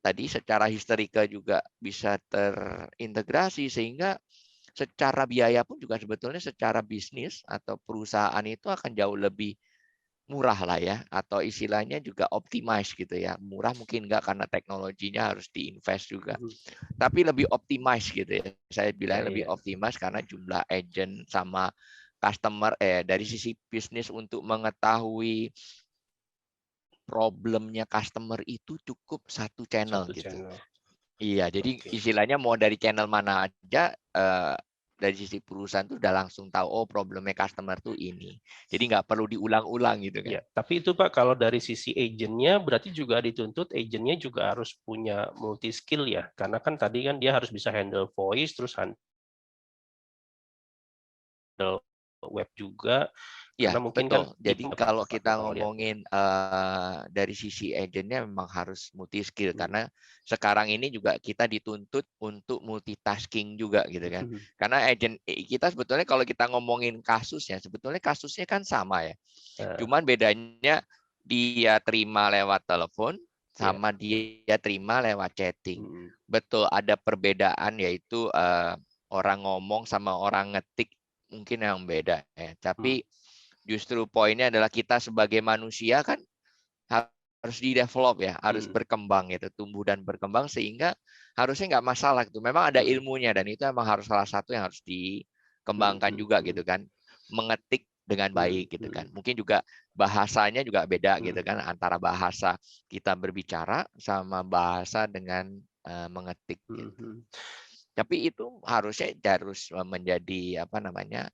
tadi secara historika juga bisa terintegrasi, sehingga secara biaya pun juga sebetulnya secara bisnis atau perusahaan itu akan jauh lebih murah lah ya, atau istilahnya juga optimize gitu ya. Murah mungkin enggak karena teknologinya harus diinvest juga, tapi lebih optimize gitu ya. Saya bilang lebih optimize karena jumlah agent sama customer dari sisi bisnis untuk mengetahui problemnya customer itu cukup satu channel gitu. Iya, jadi istilahnya mau dari channel mana aja, dari sisi perusahaan tuh udah langsung tahu, oh problemnya customer tuh ini. Jadi nggak perlu diulang-ulang gitu kan. Ya, tapi itu Pak, kalau dari sisi agentnya berarti juga dituntut agentnya juga harus punya multi skill ya, karena kan tadi kan dia harus bisa handle voice, terus handle web juga. Ya, mungkin betul. Kan, jadi kalau kita kalau ngomongin dari sisi agentnya memang harus multi skill, karena sekarang ini juga kita dituntut untuk multitasking juga gitu kan. Karena agent kita sebetulnya kalau kita ngomongin kasusnya, sebetulnya kasusnya kan sama ya. Cuman bedanya dia terima lewat telepon sama dia terima lewat chatting. Betul, ada perbedaan, yaitu orang ngomong sama orang ngetik mungkin yang beda ya. Tapi justru poinnya adalah kita sebagai manusia kan harus di-develop ya, harus berkembang gitu, tumbuh dan berkembang, sehingga harusnya nggak masalah gitu. Memang ada ilmunya dan itu emang harus salah satu yang harus dikembangkan juga gitu kan. Mengetik dengan baik gitu kan. Mungkin juga bahasanya juga beda gitu kan, antara bahasa kita berbicara sama bahasa dengan mengetik gitu. Tapi itu harusnya harus menjadi apa namanya,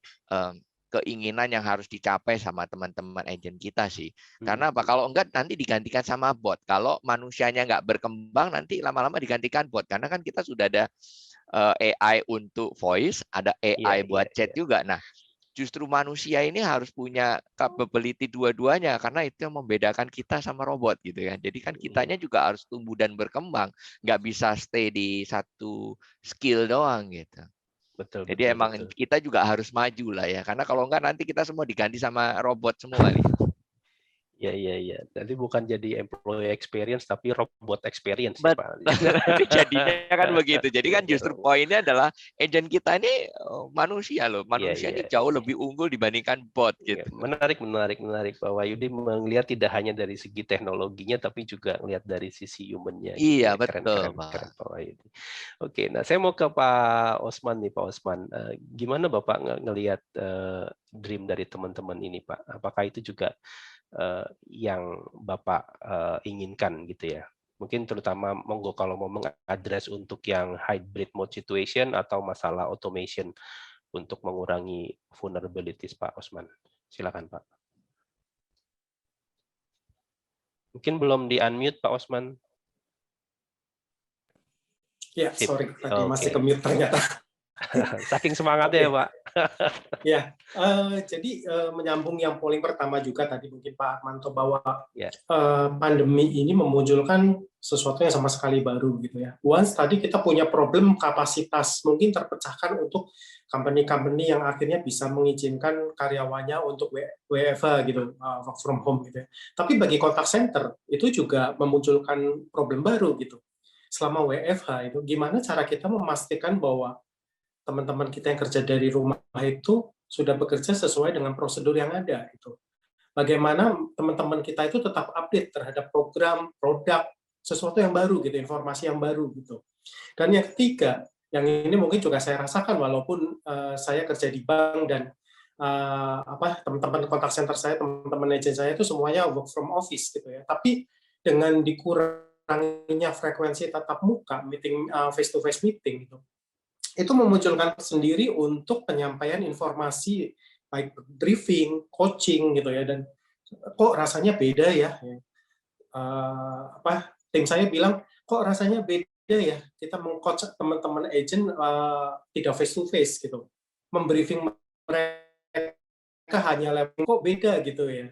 keinginan yang harus dicapai sama teman-teman agent kita sih. Karena apa? Kalau enggak nanti digantikan sama bot. Kalau manusianya nggak berkembang, nanti lama-lama digantikan bot. Karena kan kita sudah ada AI untuk voice, ada AI buat chat juga. Nah, justru manusia ini harus punya capability dua-duanya, karena itu yang membedakan kita sama robot gitu kan. Jadi kan kitanya juga harus tumbuh dan berkembang, nggak bisa stay di satu skill doang gitu. Jadi emang kita juga harus maju lah ya, karena kalau enggak nanti kita semua diganti sama robot semua nih. Iya. Jadi bukan jadi employee experience tapi robot experience. Betul. Jadinya kan begitu. Jadi kan justru poinnya adalah agent kita ini manusia loh. Manusia ini jauh lebih unggul dibandingkan bot gitu. Menarik. Pak Wahyudi melihat tidak hanya dari segi teknologinya tapi juga melihat dari sisi humannya. Iya, betul, keren Pak Wahyudi. Oke, nah saya mau ke Pak Osman nih, Pak Osman. Gimana Bapak ngelihat dream dari teman-teman ini, Pak? Apakah itu juga yang Bapak inginkan gitu ya? Mungkin terutama monggo kalau mau mengadres untuk yang hybrid mode situation atau masalah automation untuk mengurangi vulnerabilities, Pak Osman. Silakan Pak. Mungkin belum di-unmute Pak Osman. Ya, sorry, tadi masih ke-mute ternyata. Saking semangatnya ya Pak. Ya, jadi menyambung yang paling pertama juga tadi mungkin Pak Armanto, bahwa pandemi ini memunculkan sesuatu yang sama sekali baru gitu ya. Once tadi kita punya problem kapasitas mungkin terpecahkan untuk company-company yang akhirnya bisa mengizinkan karyawannya untuk WFH gitu, work from home gitu ya. Tapi bagi contact center itu juga memunculkan problem baru gitu. Selama WFH itu gimana cara kita memastikan bahwa teman-teman kita yang kerja dari rumah itu sudah bekerja sesuai dengan prosedur yang ada gitu. Bagaimana teman-teman kita itu tetap update terhadap program, produk, sesuatu yang baru gitu, informasi yang baru gitu. Dan yang ketiga, yang ini mungkin juga saya rasakan walaupun saya kerja di bank dan teman-teman kontak center saya, teman-teman agent saya itu semuanya work from office gitu ya. Tapi dengan dikuranginya frekuensi tatap muka, meeting face to face meeting gitu, itu memunculkan sendiri untuk penyampaian informasi baik briefing, coaching gitu ya, dan kok rasanya beda ya. Tim saya bilang kok rasanya beda ya kita meng-coach teman-teman agent tidak face to face gitu, membriefing mereka hanya lewat kok beda gitu ya.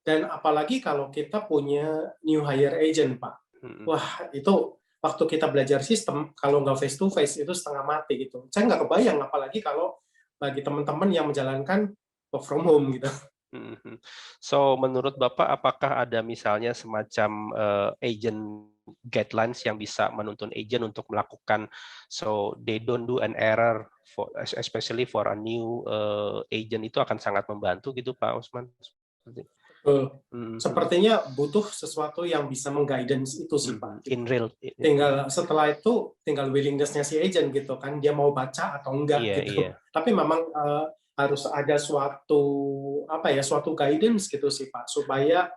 Dan apalagi kalau kita punya new hire agent Pak, wah itu waktu kita belajar sistem, kalau nggak face to face itu setengah mati gitu. Saya nggak kebayang, apalagi kalau bagi teman-teman yang menjalankan work from home gitu. So menurut Bapak, apakah ada misalnya semacam agent guidelines yang bisa menuntun agent untuk melakukan so they don't do an error, especially for a new agent, itu akan sangat membantu gitu Pak Osman? Sepertinya butuh sesuatu yang bisa mengguidance itu sih Pak. In real. Tinggal setelah itu tinggal willingness-nya si agent gitu kan, dia mau baca atau enggak gitu. Tapi memang harus ada suatu guidance gitu sih Pak, supaya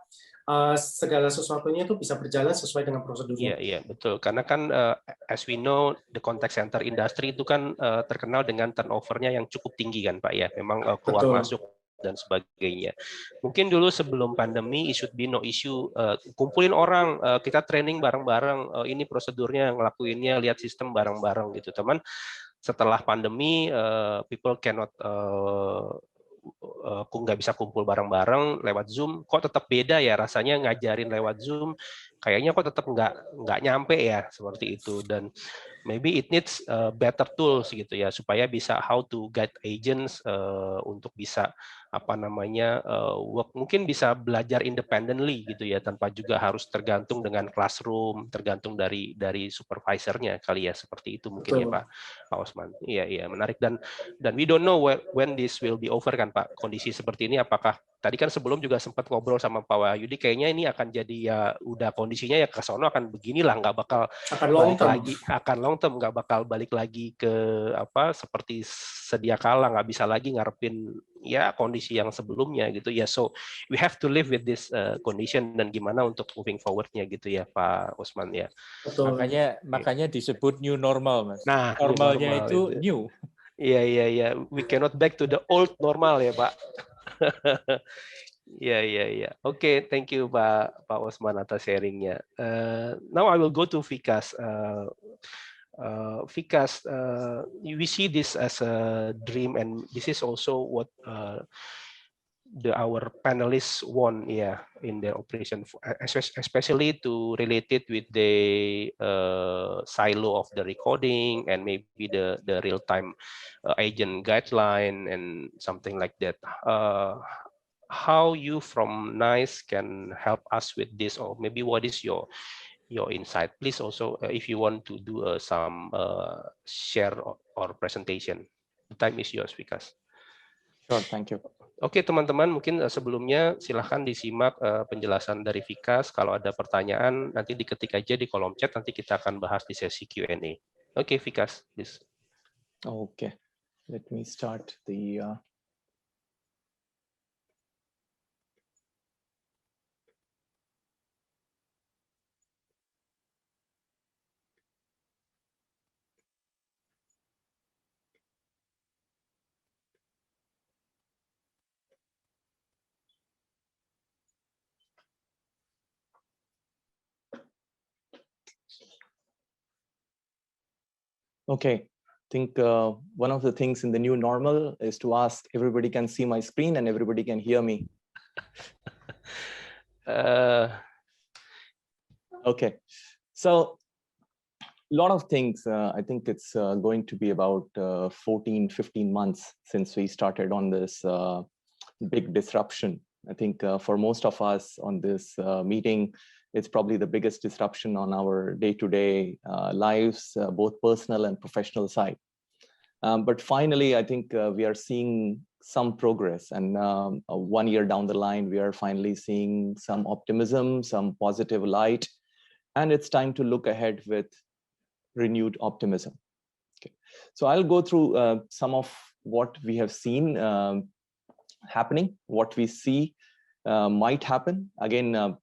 segala sesuatunya itu bisa berjalan sesuai dengan prosedurnya. Iya, betul. Karena kan as we know, the contact center industry itu kan terkenal dengan turnover-nya yang cukup tinggi kan Pak ya. Memang keluar masuk dan sebagainya. Mungkin dulu sebelum pandemi, it should be no issue. Kumpulin orang, kita training bareng-bareng. Ini prosedurnya, ngelakuinnya, lihat sistem bareng-bareng gitu. Teman, setelah pandemi, people cannot nggak bisa kumpul bareng-bareng lewat Zoom. Kok tetap beda ya rasanya ngajarin lewat Zoom? Kayaknya kok tetap nggak nyampe ya seperti itu. Dan maybe it needs better tools gitu ya supaya bisa how to guide agents untuk bisa work, mungkin bisa belajar independently gitu ya, tanpa juga harus tergantung dengan classroom, tergantung dari supervisornya kali ya, seperti itu mungkin. Betul. Ya Pak Osman. Iya menarik. Dan we don't know when this will be over kan Pak, kondisi seperti ini. Apakah tadi kan sebelum juga sempat ngobrol sama Pak Wahyudi, kayaknya ini akan jadi ya udah kondisinya ya ke sono akan beginilah, nggak bakal balik lagi, akan long term, nggak bakal balik lagi ke seperti sedia kala, nggak bisa lagi ngarepin ya kondisi yang sebelumnya gitu ya. So we have to live with this condition, dan gimana untuk moving forward-nya gitu ya Pak Osman ya. Betul. Makanya disebut new normal Mas. Nah, normalnya itu new. Iya. We cannot back to the old normal ya Pak. Iya. Oke, thank you Pak Osman atas sharingnya. Now I will go to Vikas. Vikas, we see this as a dream, and this is also what our panelists want in their operation, especially to relate it with the silo of the recording and maybe the real-time agent guideline and something like that. How you from NICE can help us with this, or maybe what is your insight? Please also, if you want to do some share or presentation, the time is yours, Vikas. Sure, thank you. Oke, teman-teman, mungkin sebelumnya silahkan disimak penjelasan dari Vikas. Kalau ada pertanyaan, nanti diketik aja di kolom chat, nanti kita akan bahas di sesi Q&A. Oke, Vikas, please. Okay, let me start the... Okay, I think one of the things in the new normal is to ask everybody can see my screen and everybody can hear me. Okay, so a lot of things. I think it's going to be about 14, 15 months since we started on this big disruption. I think for most of us on this meeting, it's probably the biggest disruption on our day-to-day lives, both personal and professional side. But finally, I think we are seeing some progress, and 1 year down the line, we are finally seeing some optimism, some positive light, and it's time to look ahead with renewed optimism. Okay. So I'll go through some of what we have seen happening, what we see might happen. Again,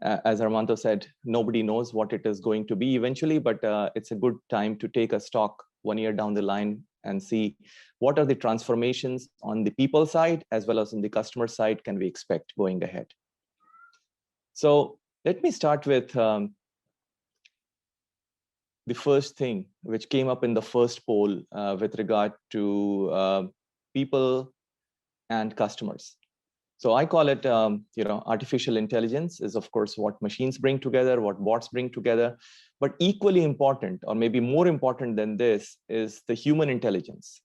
as Armando said, nobody knows what it is going to be eventually, but it's a good time to take a stock 1 year down the line and see what are the transformations on the people side as well as on the customer side can we expect going ahead. So let me start with the first thing which came up in the first poll with regard to people and customers. So I call it, artificial intelligence is of course what machines bring together, what bots bring together, but equally important, or maybe more important than this, is the human intelligence.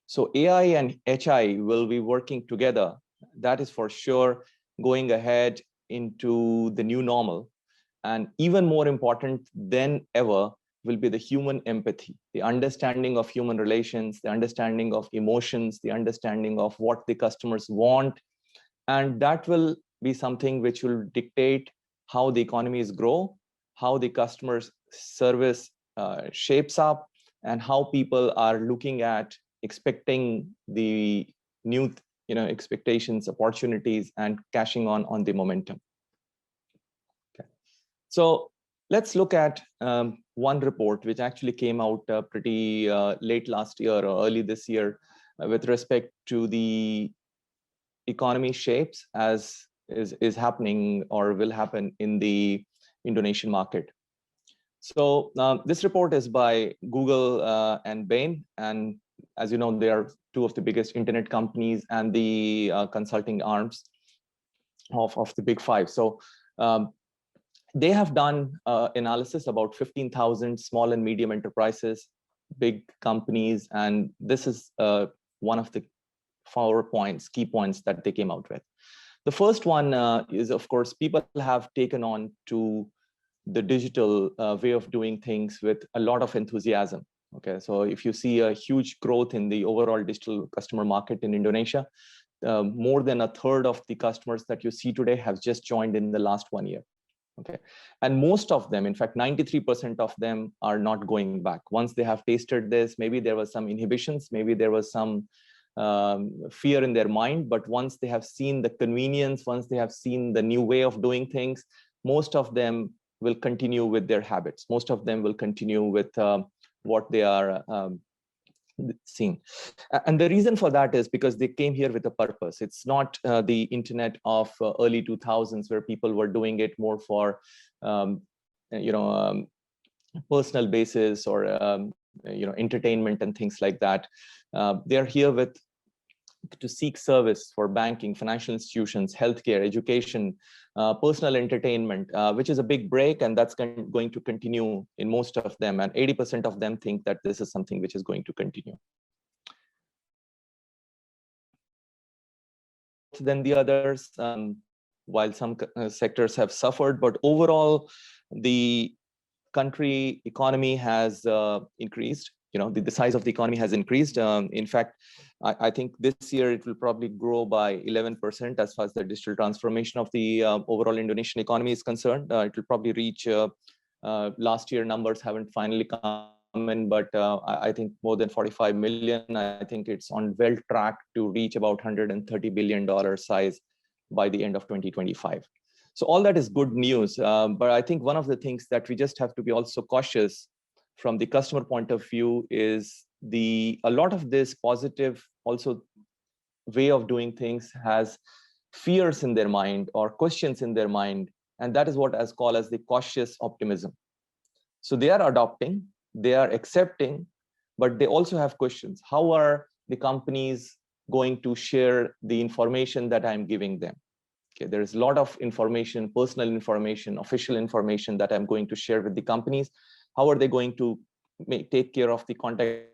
So AI and HI will be working together. That is for sure going ahead into the new normal. And even more important than ever will be the human empathy, the understanding of human relations, the understanding of emotions, the understanding of what the customers want, And that will be something which will dictate how the economies grow, how the customer service shapes up, and how people are looking at expecting the new expectations, opportunities, and cashing on the momentum. Okay. So let's look at one report which actually came out pretty late last year or early this year with respect to the economy shapes as is happening or will happen in the Indonesian market. So this report is by Google and Bain, and as you know, they are two of the biggest internet companies and the consulting arms of the big five. So they have done analysis about 15,000 small and medium enterprises, big companies, and this is one of the 4 points, key points that they came out with. The first one is, of course, people have taken on to the digital way of doing things with a lot of enthusiasm. Okay, so if you see a huge growth in the overall digital customer market in Indonesia, more than a third of the customers that you see today have just joined in the last 1 year. Okay, and most of them, in fact, 93% of them are not going back. Once they have tasted this, maybe there was some inhibitions, maybe there was some fear in their mind, but once they have seen the convenience, once they have seen the new way of doing things, most of them will continue with their habits. Most of them will continue with what they are seeing. And the reason for that is because they came here with a purpose. It's not the internet of early 2000s where people were doing it more for, personal basis or, entertainment and things like that. They're here to seek service for banking, financial institutions, healthcare, education, personal entertainment, which is a big break, and that's going to continue in most of them. And 80% of them think that this is something which is going to continue. Than the others, while some sectors have suffered, but overall, the country economy has increased. The size of the economy has increased. In fact, I think this year it will probably grow by 11% as far as the digital transformation of the overall Indonesian economy is concerned. It will probably reach, last year numbers haven't finally come in, but I think more than 45 million. I think it's on well track to reach about $130 billion size by the end of 2025. So all that is good news. But I think one of the things that we just have to be also cautious from the customer point of view is a lot of this positive also way of doing things has fears in their mind or questions in their mind, and that is what is called as the cautious optimism. So they are adopting, they are accepting, but they also have questions. How are the companies going to share the information that I'm giving them? Okay, there is a lot of information, personal information, official information that I'm going to share with the companies. How are they going to take care of the contact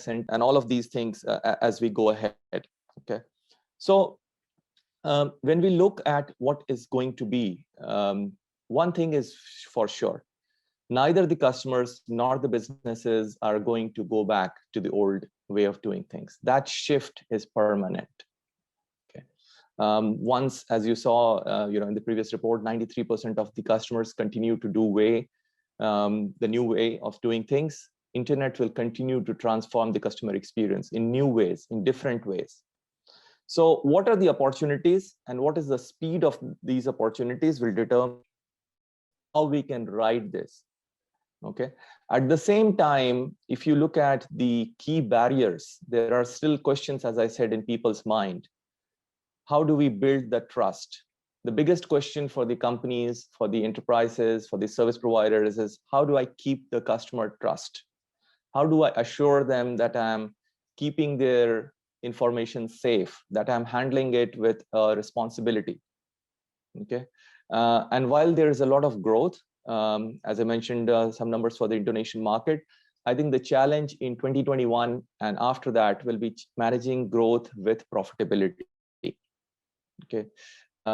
and all of these things as we go ahead? Okay, so when we look at what is going to be, one thing is for sure, neither the customers nor the businesses are going to go back to the old way of doing things. That shift is permanent. Okay. Once, as you saw, in the previous report, 93% of the customers continue to do the new way of doing things. Internet will continue to transform the customer experience in new ways, in different ways. So what are the opportunities and what is the speed of these opportunities will determine how we can ride this. Okay. At the same time, if you look at the key barriers, there are still questions, as I said, in people's mind. How do we build the trust? The biggest question for the companies, for the enterprises, for the service providers is, how do I keep the customer trust? How do I assure them that I'm keeping their information safe, that I'm handling it with responsibility? Okay. And while there is a lot of growth, as I mentioned, some numbers for the Indonesian market, I think the challenge in 2021 and after that will be managing growth with profitability. Okay,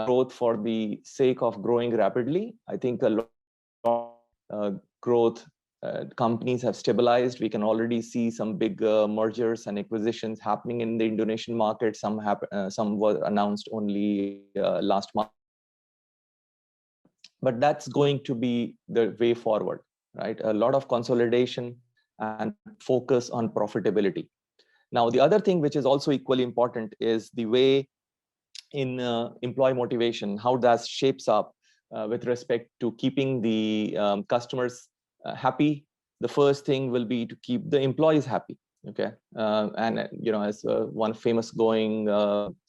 growth for the sake of growing rapidly. I think a lot of growth companies have stabilized. We can already see some big mergers and acquisitions happening in the Indonesian market. Some were announced only last month. But that's going to be the way forward, right? A lot of consolidation and focus on profitability. Now, the other thing which is also equally important is the way in employee motivation, how that shapes up with respect to keeping the customers happy. The first thing will be to keep the employees happy. Okay, and as one famous going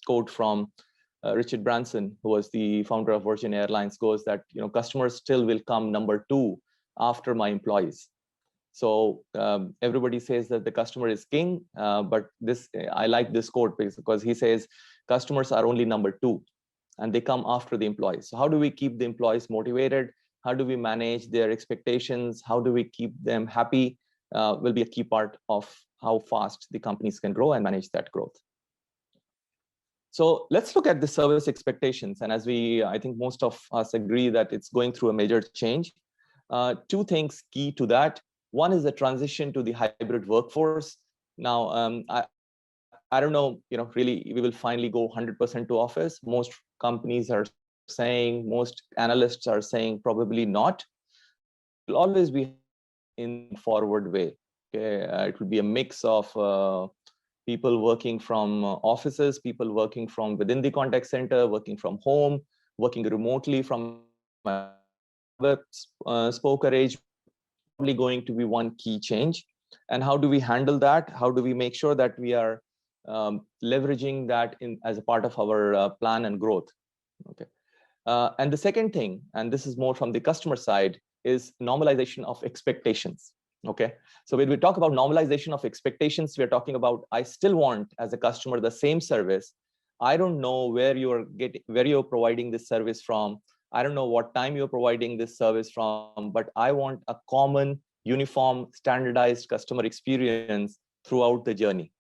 quote from Richard Branson, who was the founder of Virgin Airlines, goes that customers still will come number 2 after my employees. So everybody says that the customer is king, but I like this quote because he says customers are only number 2, and they come after the employees. So how do we keep the employees motivated? How do we manage their expectations? How do we keep them happy? Will be a key part of how fast the companies can grow and manage that growth. So let's look at the service expectations. And as I think most of us agree that it's going through a major change. 2 things key to that. One is the transition to the hybrid workforce. Now, I don't know, really, we will finally go 100% to office. Most companies are saying, most analysts are saying probably not. It will always be in forward way. Okay, it will be a mix of people working from offices, people working from within the contact center, working from home, working remotely from spoke arrangement. Probably going to be one key change. And how do we handle that? How do we make sure that we are leveraging that as a part of our plan and growth? Okay. And the second thing, and this is more from the customer side, is normalization of expectations. Okay, so when we talk about normalization of expectations, we are talking about I still want as a customer the same service. I don't know where you're providing this service from. I don't know what time you're providing this service from, but I want a common, uniform, standardized customer experience throughout the journey.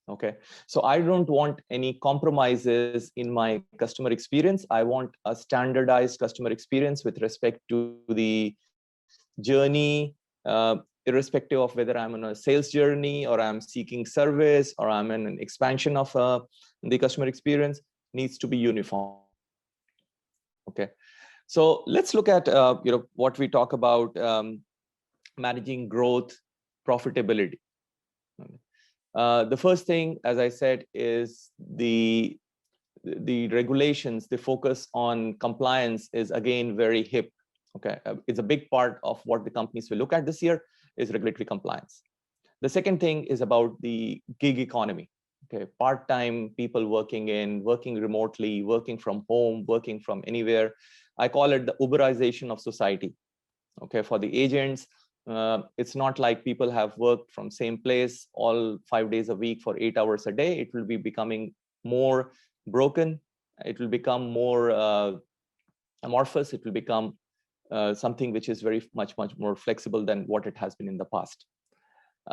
Okay, so I don't want any compromises in my customer experience. I want a standardized customer experience with respect to the journey, irrespective of whether I'm on a sales journey or I'm seeking service or I'm in an expansion of the customer experience, needs to be uniform. Okay, so let's look at what we talk about managing growth, profitability. The first thing, as I said, is the regulations. The focus on compliance is again very hip. Okay, it's a big part of what the companies will look at this year is regulatory compliance. The second thing is about the gig economy. Okay, part-time people working remotely, working from home, working from anywhere. I call it the Uberization of society. Okay, for the agents, it's not like people have worked from same place all 5 days a week for 8 hours a day. It will be becoming more broken. It will become more amorphous. It will become something which is very much more flexible than what it has been in the past.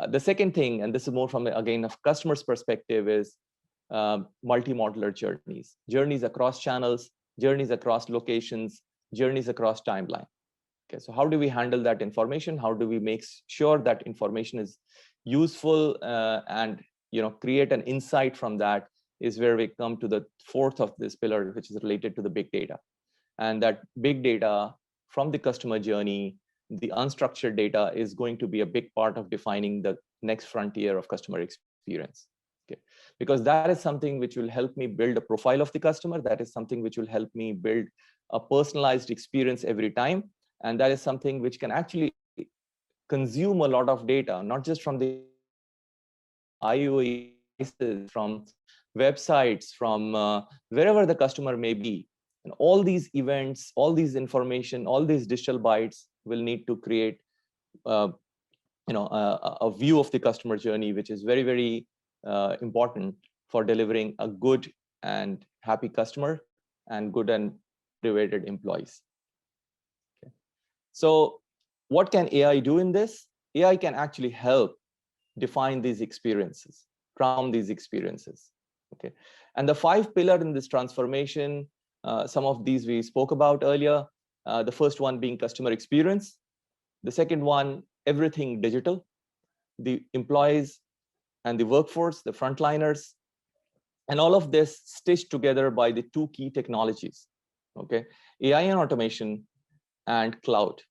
The second thing, and this is more from again of customers' perspective, is multi-modular journeys across channels, journeys across locations, journeys across timeline. Okay, so how do we handle that information? How do we make sure that information is useful and create an insight from that? Is where we come to the fourth of this pillar, which is related to the big data. And that big data from the customer journey, the unstructured data is going to be a big part of defining the next frontier of customer experience. Okay, because that is something which will help me build a profile of the customer. That is something which will help me build a personalized experience every time. And that is something which can actually consume a lot of data, not just from the IoE, from websites, from wherever the customer may be. And all these events, all these information, all these digital bytes will need to create a view of the customer journey, which is very, very important for delivering a good and happy customer and good and motivated employees. Okay. So what can AI do in this? AI can actually help define these experiences, transform these experiences. Okay, and the 5 pillars in this transformation, some of these we spoke about earlier. The first one being customer experience. The second one everything digital, the employees and the workforce, the frontliners, and all of this stitched together by the two key technologies, okay? AI and automation and cloud.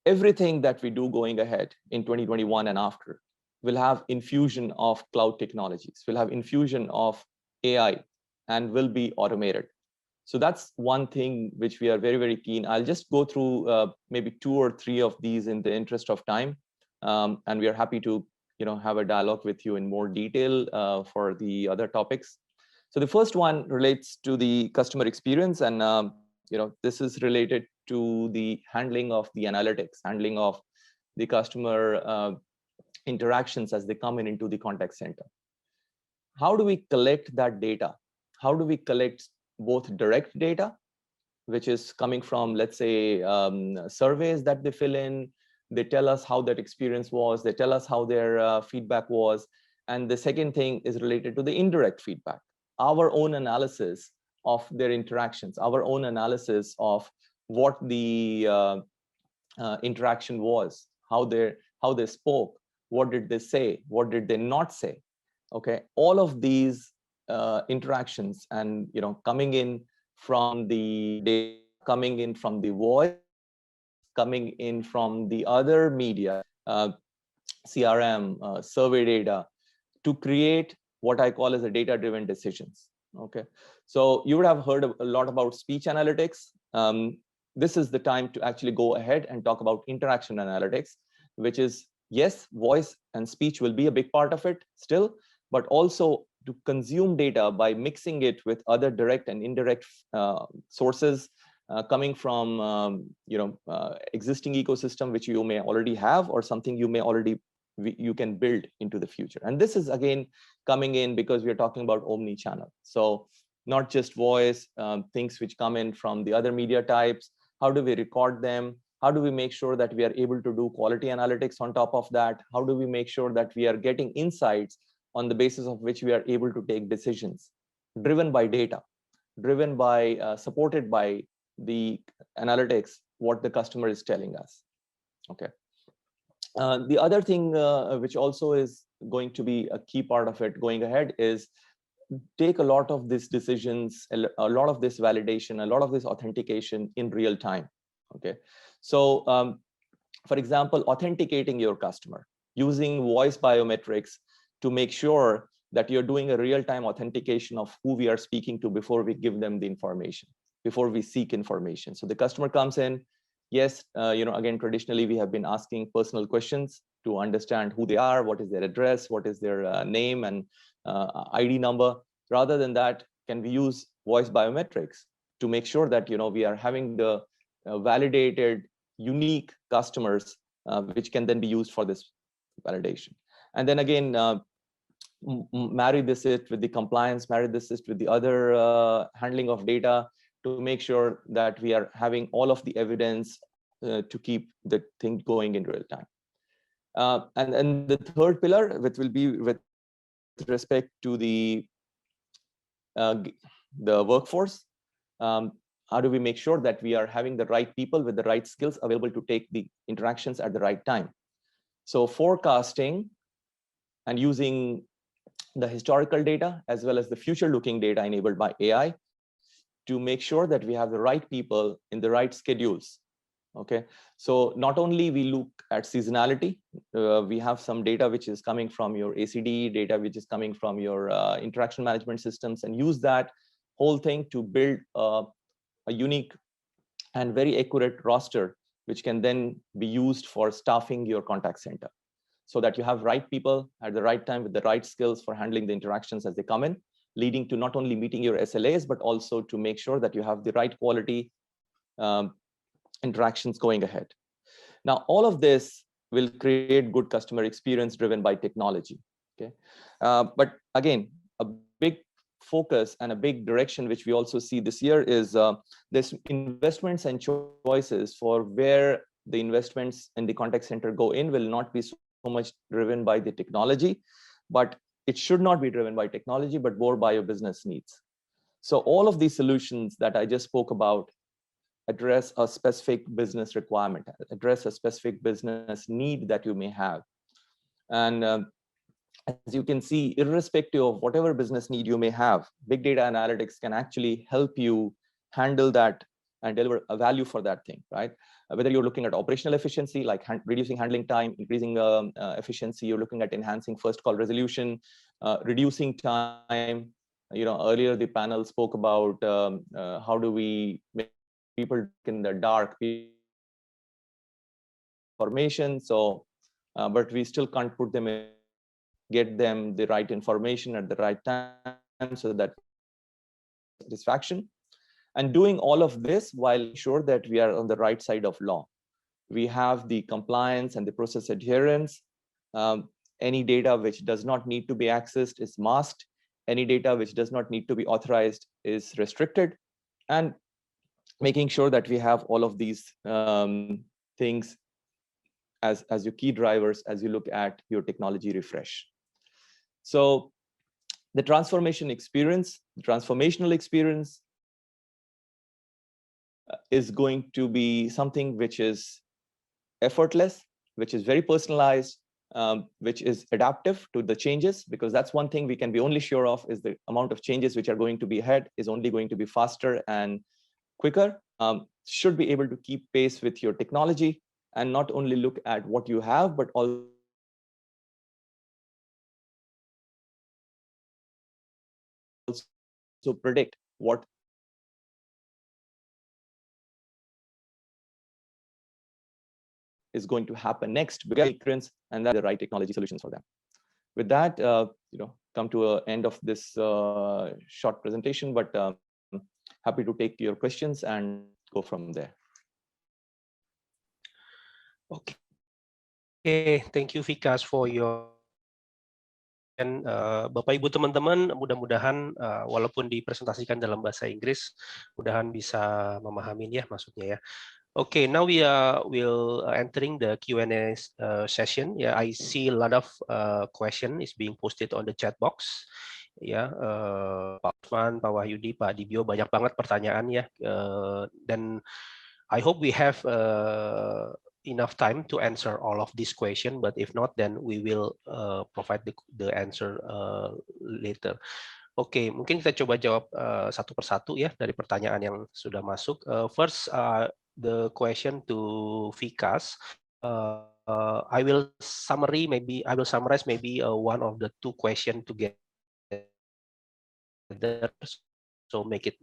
Everything that we do going ahead in 2021 and after will have infusion of cloud technologies, will have infusion of AI, and will be automated. So that's one thing which we are very, very keen. I'll just go through maybe 2 or 3 of these in the interest of time. And we are happy to have a dialogue with you in more detail for the other topics. So the first one relates to the customer experience, and this is related to the handling of the analytics, handling of the customer interactions as they come into the contact center. How do we collect that data? How do we collect both direct data, which is coming from, let's say, surveys that they fill in? They tell us how that experience was. They tell us how their feedback was. And the second thing is related to the indirect feedback, our own analysis of their interactions, our own analysis of what the interaction was, how they spoke, what did they say, what did they not say. Okay, all of these interactions and coming in from the data, coming in from the voice, coming in from the other media, CRM, survey data, to create what I call as a data-driven decisions. Okay, so you would have heard a lot about speech analytics. This is the time to actually go ahead and talk about interaction analytics, which is, yes, voice and speech will be a big part of it still, but also to consume data by mixing it with other direct and indirect sources coming from existing ecosystem which you may already have, or something you can build into the future. And this is again coming in because we are talking about omni-channel. So not just voice, things which come in from the other media types. How do we record them? How do we make sure that we are able to do quality analytics on top of that? How do we make sure that we are getting insights on the basis of which we are able to take decisions driven by data, driven by, supported by the analytics, what the customer is telling us? Okay. The other thing which also is going to be a key part of it going ahead is take a lot of these decisions, a lot of this validation, a lot of this authentication in real time. Okay, so for example, authenticating your customer using voice biometrics to make sure that you're doing a real-time authentication of who we are speaking to before we give them the information, before we seek information. So the customer comes in, yes, again, traditionally we have been asking personal questions to understand who they are, what is their address, what is their name and ID number. Rather than that, can we use voice biometrics to make sure that we are having the validated, unique customers, which can then be used for this validation. And then again, marry this with the compliance, marry this with the other handling of data to make sure that we are having all of the evidence to keep the thing going in real time. And the third pillar, which will be with respect to the workforce. How do we make sure that we are having the right people with the right skills available to take the interactions at the right time? So forecasting and using the historical data as well as the future-looking data enabled by AI to make sure that we have the right people in the right schedules. Okay, so not only we look at seasonality, we have some data which is coming from your ACD, data which is coming from your interaction management systems, and use that whole thing to build a unique and very accurate roster, which can then be used for staffing your contact center, so that you have right people at the right time with the right skills for handling the interactions as they come in, leading to not only meeting your SLAs, but also to make sure that you have the right quality interactions going ahead. Now, all of this will create good customer experience driven by technology. Okay, but again, a big focus and a big direction which we also see this year is this investments and choices for where the investments in the contact center go in will not be so much driven by the technology, but it should not be driven by technology, but more by your business needs. So all of these solutions that I just spoke about address a specific business requirement, address a specific business need that you may have. And as you can see, irrespective of whatever business need you may have, big data analytics can actually help you handle that and deliver a value for that thing, right? Whether you're looking at operational efficiency, like reducing handling time, increasing efficiency, you're looking at enhancing first call resolution, reducing time. Earlier the panel spoke about how do we make people in the dark information. So, but we still can't put them in, get them the right information at the right time, so that satisfaction. And doing all of this while ensure that we are on the right side of law. We have the compliance and the process adherence. Any data which does not need to be accessed is masked. Any data which does not need to be authorized is restricted. And making sure that we have all of these things as your key drivers as you look at your technology refresh. So the transformational experience is going to be something which is effortless, which is very personalized, which is adaptive to the changes, because that's one thing we can be only sure of, is the amount of changes which are going to be ahead is only going to be faster and quicker. Should be able to keep pace with your technology and not only look at what you have, but also predict what is going to happen next, and that's the right technology solutions for them. With that, come to an end of this short presentation, but happy to take your questions and go from there. Okay, thank you Vikas for your Bapak Ibu teman-teman, mudah-mudahan walaupun dipresentasikan dalam bahasa Inggris, mudahan bisa memahami ya maksudnya ya. Okay, now we will entering the Q&A session. Yeah, I see a lot of question is being posted on the chat box. Ya, Pak Usman, Pak Wahyudi, Pak Dibio, banyak banget pertanyaan ya. Dan I hope we have enough time to answer all of this question, but if not, then we will provide the answer later. Oke, mungkin kita coba jawab satu persatu ya dari pertanyaan yang sudah masuk. First, the question to Vikas. I will summarize maybe one of the two questions together, so make it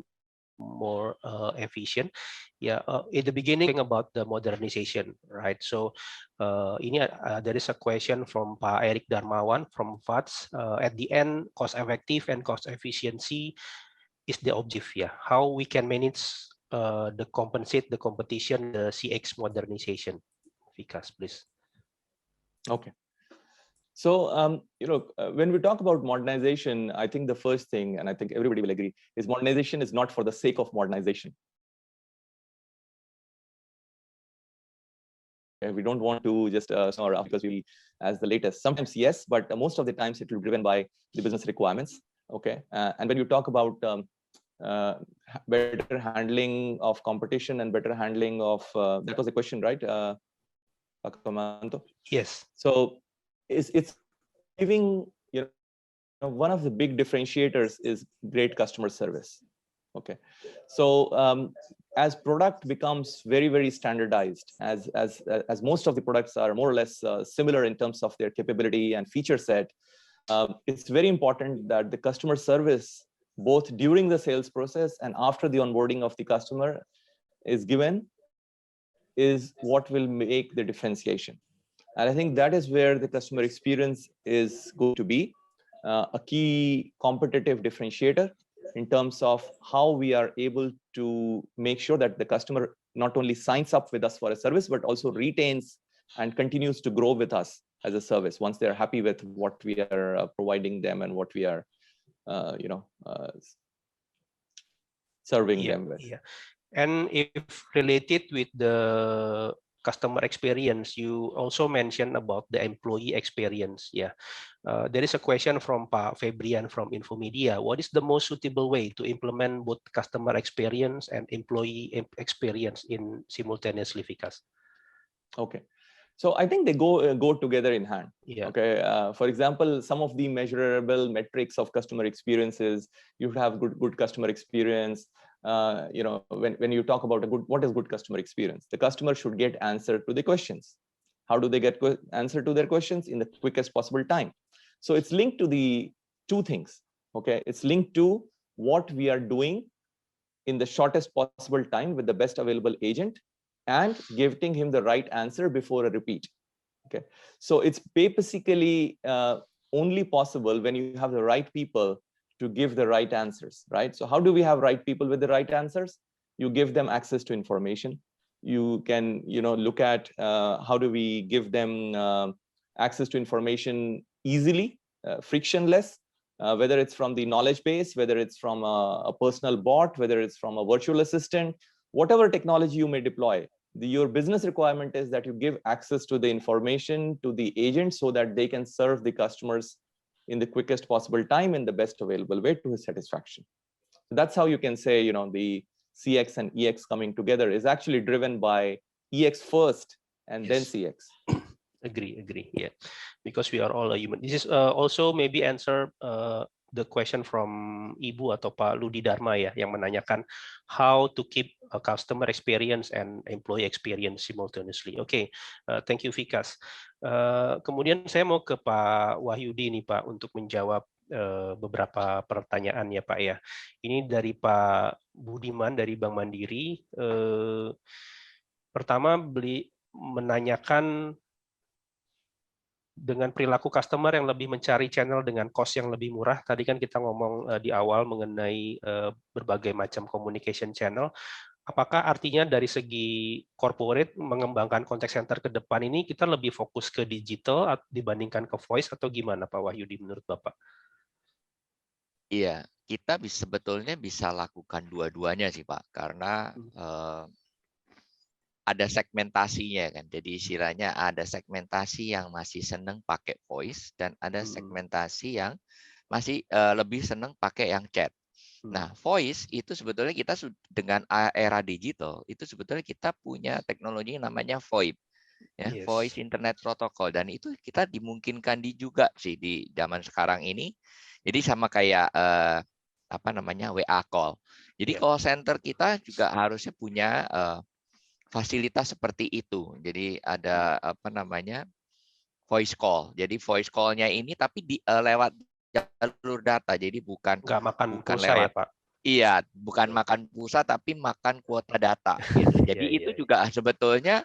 more efficient. Yeah, in the beginning about the modernization, right? So there is a question from Pak Eric Darmawan from FATS. At the end, cost effective and cost efficiency is the objective. Yeah, how we can manage the competition, the CX modernization. Vikas, please. Okay. So, when we talk about modernization, I think the first thing, and I think everybody will agree, is modernization is not for the sake of modernization. We don't want to just because we as the latest. Sometimes yes, but most of the times it will be driven by the business requirements. Okay, and when you talk about better handling of competition and better handling of that was the question, right? Yes. So it's giving, one of the big differentiators is great customer service. Okay, so as product becomes very, very standardized, as most of the products are more or less similar in terms of their capability and feature set, it's very important that the customer service, both during the sales process and after the onboarding of the customer is given, is what will make the differentiation. And I think that is where the customer experience is going to be a key competitive differentiator in terms of how we are able to make sure that the customer not only signs up with us for a service, but also retains and continues to grow with us as a service once they're happy with what we are providing them and what we are, serving them with. Yeah. And if related with the customer experience, you also mentioned about the employee experience. Yeah, there is a question from Pak Febrian from Infomedia. What is the most suitable way to implement both customer experience and employee experience in simultaneously, Vikas? Okay, so I think they go together in hand. Yeah. Okay, for example, some of the measurable metrics of customer experiences, you have good customer experience. You know, when you talk about what is good customer experience, the customer should get answer to the questions. How do they get answer to their questions? In the quickest possible time. So it's linked to the two things. Okay, it's linked to what we are doing in the shortest possible time with the best available agent, and giving him the right answer before a repeat. Okay, so it's basically only possible when you have the right people to give the right answers, right? So how do we have right people with the right answers? You give them access to information. You can, you know, look at how do we give them access to information easily, frictionless, whether it's from the knowledge base, whether it's from a personal bot, whether it's from a virtual assistant, whatever technology you may deploy. Your business requirement is that you give access to the information to the agent so that they can serve the customers in the quickest possible time in the best available way to his satisfaction. So that's how you can say, you know, the CX and EX coming together is actually driven by EX first and then CX. Agree. Yeah, because we are all a human. This is also maybe answer the question from Ibu atau Pak Ludi Dharma ya, yang menanyakan how to keep a customer experience and employee experience simultaneously. Oke, thank you Vikas. Kemudian saya mau ke Pak Wahyudi nih Pak untuk menjawab beberapa pertanyaan ya Pak ya. Ini dari Pak Budiman dari Bank Mandiri. Pertama menanyakan dengan perilaku customer yang lebih mencari channel dengan cost yang lebih murah. Tadi kan kita ngomong di awal mengenai berbagai macam communication channel. Apakah artinya dari segi corporate mengembangkan contact center ke depan ini kita lebih fokus ke digital dibandingkan ke voice atau gimana Pak Wahyudi menurut Bapak? Iya, kita sebetulnya bisa lakukan dua-duanya sih Pak, karena ada segmentasinya kan. Jadi istilahnya ada segmentasi yang masih seneng pakai voice dan ada segmentasi yang masih lebih seneng pakai yang chat. Nah, voice itu sebetulnya kita dengan era digital itu sebetulnya kita punya teknologi namanya VoIP. Ya, Yes. Voice Internet Protocol, dan itu kita dimungkinkan juga sih di zaman sekarang ini. Jadi sama kayak WA call. Jadi call center kita juga harusnya punya fasilitas seperti itu. Jadi ada voice call. Jadi voice call-nya ini tapi lewat jalur data. Jadi bukan pulsa lewat, ya Pak. Iya, bukan makan pulsa tapi makan kuota data gitu. Jadi itu juga sebetulnya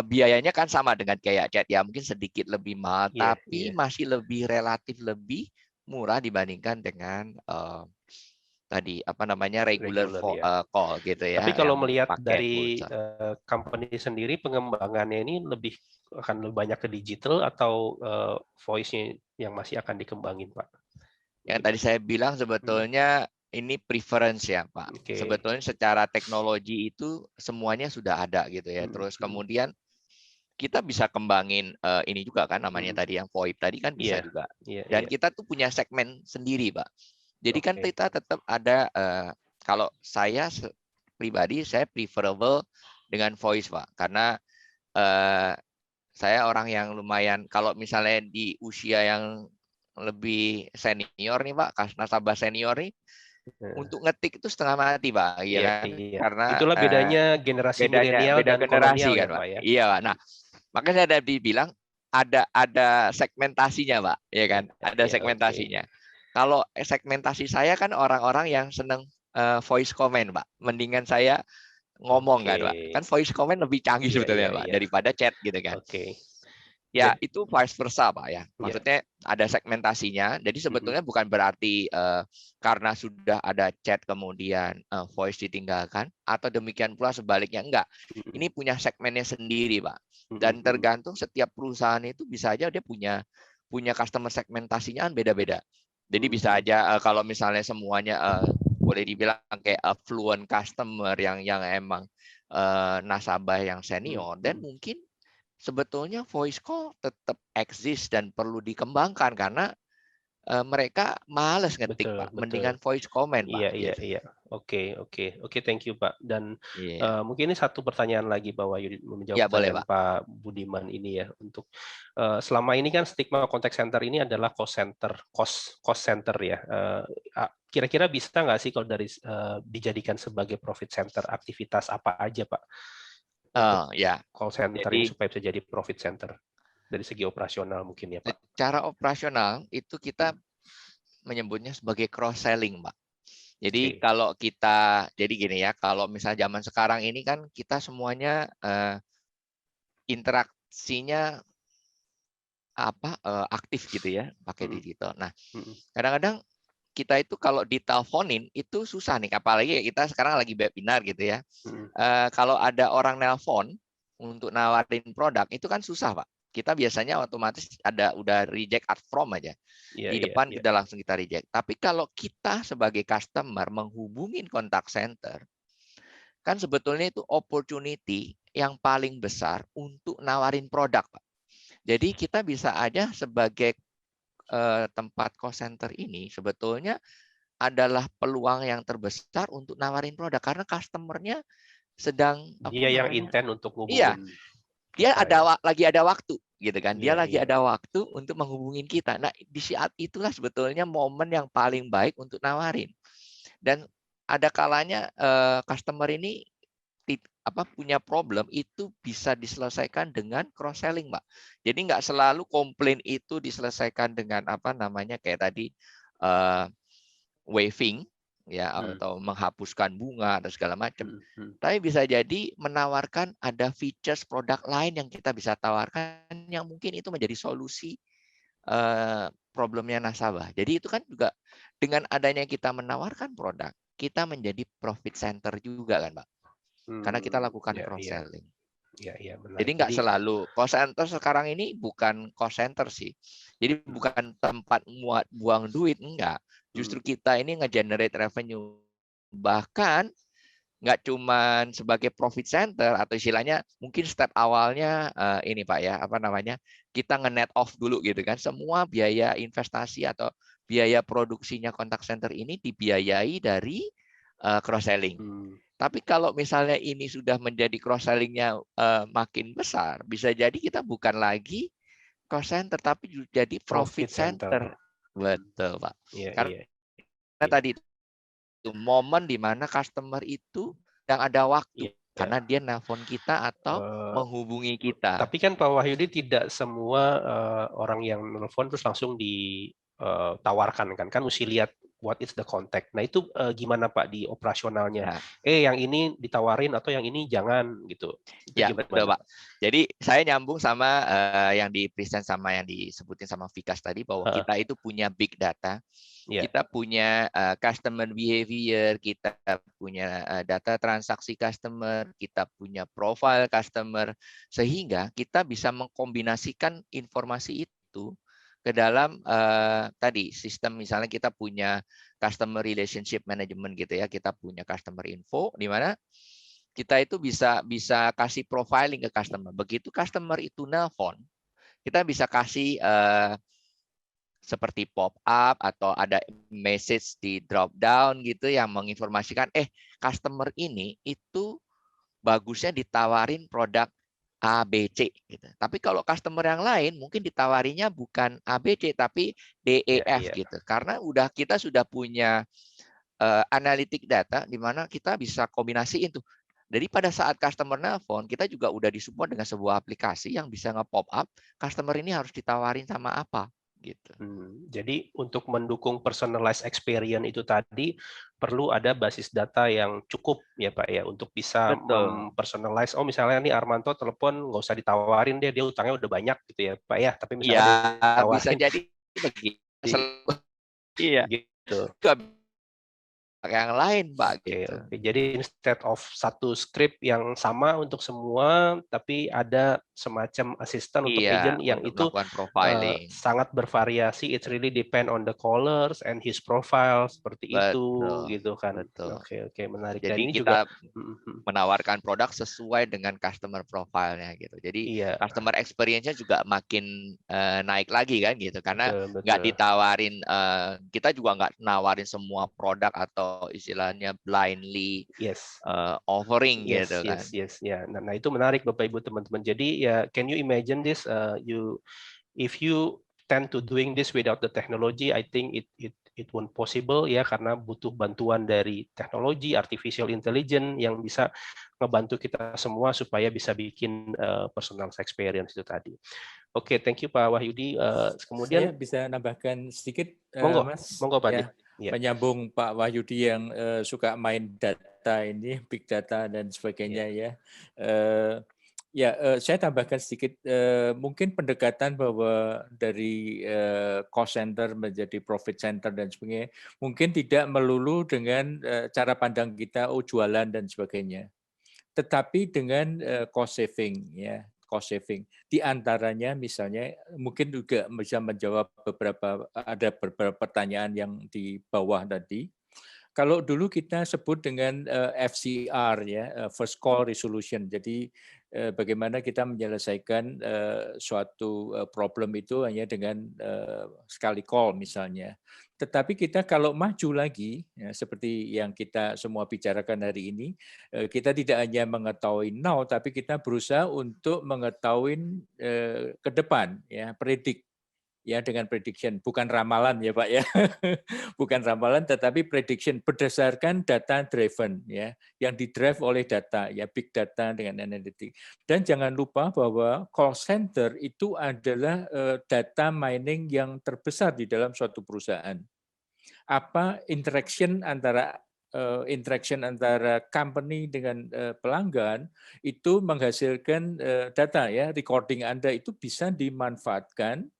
biayanya kan sama dengan kayak chat ya, mungkin sedikit lebih mahal tapi masih relatif lebih murah dibandingkan dengan regular call gitu ya. Tapi kalau melihat dari company sendiri pengembangannya ini akan lebih banyak ke digital atau voice-nya yang masih akan dikembangin Pak? Yang tadi saya bilang sebetulnya ini preference ya Pak. Sebetulnya secara teknologi itu semuanya sudah ada gitu ya. Terus kemudian kita bisa kembangin ini juga kan namanya tadi yang VoIP tadi kan bisa juga. Dan kita tuh punya segmen sendiri Pak. Jadi kan kita tetap ada, kalau saya pribadi, saya preferable dengan voice, Pak. Karena saya orang yang lumayan, kalau misalnya di usia yang lebih senior nih, Pak, nasabah senior nih, untuk ngetik itu setengah mati, Pak. Iya kan? Karena itulah bedanya generasi milenial dan generasi kolonial kan, ya, Pak. Ya? Iya, Pak. Nah, makanya saya tadi bilang ada segmentasinya, Pak. Iya kan? Ada segmentasinya. Kalau segmentasi saya kan orang-orang yang seneng voice comment, Pak. Mendingan saya ngomong kan, Pak. Kan voice comment lebih canggih sebetulnya, Pak, daripada chat gitu kan. Ya, itu vice versa, Pak ya. Maksudnya ada segmentasinya. Jadi sebetulnya bukan berarti karena sudah ada chat kemudian voice ditinggalkan atau demikian pula sebaliknya, enggak. Ini punya segmennya sendiri, Pak. Dan tergantung setiap perusahaan itu bisa aja dia punya customer segmentasinya kan beda-beda. Jadi bisa aja kalau misalnya semuanya boleh dibilang kayak affluent customer yang emang nasabah yang senior, dan mungkin sebetulnya voice call tetap eksis dan perlu dikembangkan karena mereka males ngetik, Betul, Pak. betul. Mendingan voice comment, Pak. Iya, gitu. iya. Oke, thank you, Pak. Dan Iya. mungkin ini satu pertanyaan lagi, Pak Wahyudi, menjawab Ya, boleh, pertanyaan Pak Budiman ini ya. Untuk selama ini kan stigma contact center ini adalah cost center ya. Kira-kira bisa nggak sih kalau dari dijadikan sebagai profit center, aktivitas apa aja, Pak? Untuk Ya. call center Jadi, ini supaya bisa jadi profit center dari segi operasional mungkin ya, Pak. Secara operasional itu kita menyebutnya sebagai cross selling, Pak. Jadi kalau kita, jadi gini ya, kalau misalnya zaman sekarang ini kan kita semuanya interaksinya aktif gitu ya, pakai digital. Nah, kadang-kadang kita itu kalau diteleponin itu susah nih, apalagi kita sekarang lagi webinar gitu ya. Kalau ada orang nelpon untuk nawarin produk itu kan susah, Pak. Kita biasanya otomatis udah reject at from aja. Di depan udah langsung kita reject. Tapi kalau kita sebagai customer menghubungin kontak center, kan sebetulnya itu opportunity yang paling besar untuk nawarin produk, Pak. Jadi kita bisa aja sebagai tempat call center ini sebetulnya adalah peluang yang terbesar untuk nawarin produk karena customernya sedang dia yang intent untuk ngubungin. Iya. Dia lagi ada waktu gitu kan. Dia lagi ada waktu untuk menghubungin kita. Nah, di saat itulah sebetulnya momen yang paling baik untuk nawarin. Dan ada kalanya customer ini punya problem itu bisa diselesaikan dengan cross selling, Mbak. Jadi nggak selalu komplain itu diselesaikan dengan kayak tadi waiving ya atau menghapuskan bunga atau segala macam. Tapi bisa jadi menawarkan ada features produk lain yang kita bisa tawarkan yang mungkin itu menjadi solusi problemnya nasabah. Jadi itu kan juga dengan adanya kita menawarkan produk, kita menjadi profit center juga kan, Pak. Karena kita lakukan cross selling. Jadi nggak selalu cost center sekarang ini bukan cost center sih. Jadi bukan tempat muat buang duit, enggak. Justru kita ini nge-generate revenue. Bahkan nggak cuman sebagai profit center atau istilahnya mungkin step awalnya ini Pak ya, kita nge-net off dulu gitu kan. Semua biaya investasi atau biaya produksinya kontak center ini dibiayai dari cross selling. Tapi kalau misalnya ini sudah menjadi cross selling-nya makin besar, bisa jadi kita bukan lagi cost center tapi jadi profit center. Betul, Pak. Karena tadi itu momen di mana customer itu yang ada waktu karena dia nelpon kita atau menghubungi kita. Tapi kan Pak Wahyudi tidak semua orang yang nelpon terus langsung ditawarkan kan mesti lihat what is the contact. Nah itu gimana Pak di operasionalnya? Yang ini ditawarin atau yang ini jangan gitu. Ya betul Pak. Jadi saya nyambung sama yang di-present sama yang disebutin sama Vikas tadi bahwa kita itu punya big data. Kita punya customer behavior, kita punya data transaksi customer, kita punya profile customer, sehingga kita bisa mengkombinasikan informasi itu ke dalam tadi sistem. Misalnya kita punya customer relationship management gitu ya, kita punya customer info di mana kita itu bisa kasih profiling ke customer. Begitu customer itu nelpon, kita bisa kasih seperti pop up atau ada message di drop down gitu yang menginformasikan customer ini itu bagusnya ditawarin produk ABC gitu. Tapi kalau customer yang lain mungkin ditawarinya bukan ABC tapi DEF gitu. Karena kita sudah punya analitik data di mana kita bisa kombinasiin tuh. Jadi pada saat customer nelpon, kita juga udah disupport dengan sebuah aplikasi yang bisa nge-pop up customer ini harus ditawarin sama apa. Gitu. Jadi untuk mendukung personalized experience itu tadi perlu ada basis data yang cukup ya Pak ya untuk bisa mempersonalize. Oh misalnya nih Armanto telepon nggak usah ditawarin dia utangnya udah banyak gitu ya Pak ya. Tapi misalnya bisa jadi begitu. Iya. Gitu. pakai yang lain, Pak. Gitu. Oke. Jadi instead of satu script yang sama untuk semua, tapi ada semacam asisten untuk agent yang untuk itu melakukan profiling. sangat bervariasi. It really depend on the callers and his profile seperti itu, gitu kan. Betul. Oke, menarik. Jadi Dan ini kita juga menawarkan produk sesuai dengan customer profile-nya gitu. Jadi customer experience-nya juga makin naik lagi kan gitu, karena nggak ditawarin, kita juga nggak nawarin semua produk atau istilahnya blindly offering gitu kan. Ya. Nah, itu menarik Bapak Ibu teman-teman. Jadi ya, can you imagine this? If you tend to doing this without the technology, I think it won't possible ya, karena butuh bantuan dari teknologi artificial intelligence yang bisa ngebantu kita semua supaya bisa bikin personal experience itu tadi. Oke, thank you Pak Wahyudi. Kemudian saya bisa nambahkan sedikit, Mas. Monggo Pak Dit. Menyambung Pak Wahyudi yang suka main data ini, big data dan sebagainya ya. Saya tambahkan sedikit, mungkin pendekatan bahwa dari cost center menjadi profit center dan sebagainya, mungkin tidak melulu dengan cara pandang kita, jualan dan sebagainya, tetapi dengan cost saving, ya, cost saving. Di antaranya misalnya mungkin juga bisa menjawab beberapa pertanyaan yang di bawah tadi. Kalau dulu kita sebut dengan FCR, ya, first call resolution. Jadi bagaimana kita menyelesaikan suatu problem itu hanya dengan sekali call misalnya. Tetapi kita kalau maju lagi, ya, seperti yang kita semua bicarakan hari ini, kita tidak hanya mengetahui now, tapi kita berusaha untuk mengetahui ke depan, ya, predict. Ya, dengan prediction, bukan ramalan ya Pak ya, bukan ramalan, tetapi prediction berdasarkan data driven, ya, yang didrive oleh data, ya, big data dengan analitik. Dan jangan lupa bahwa call center itu adalah data mining yang terbesar di dalam suatu perusahaan. Apa interaction antara company dengan pelanggan itu menghasilkan data, ya, recording Anda itu bisa dimanfaatkan.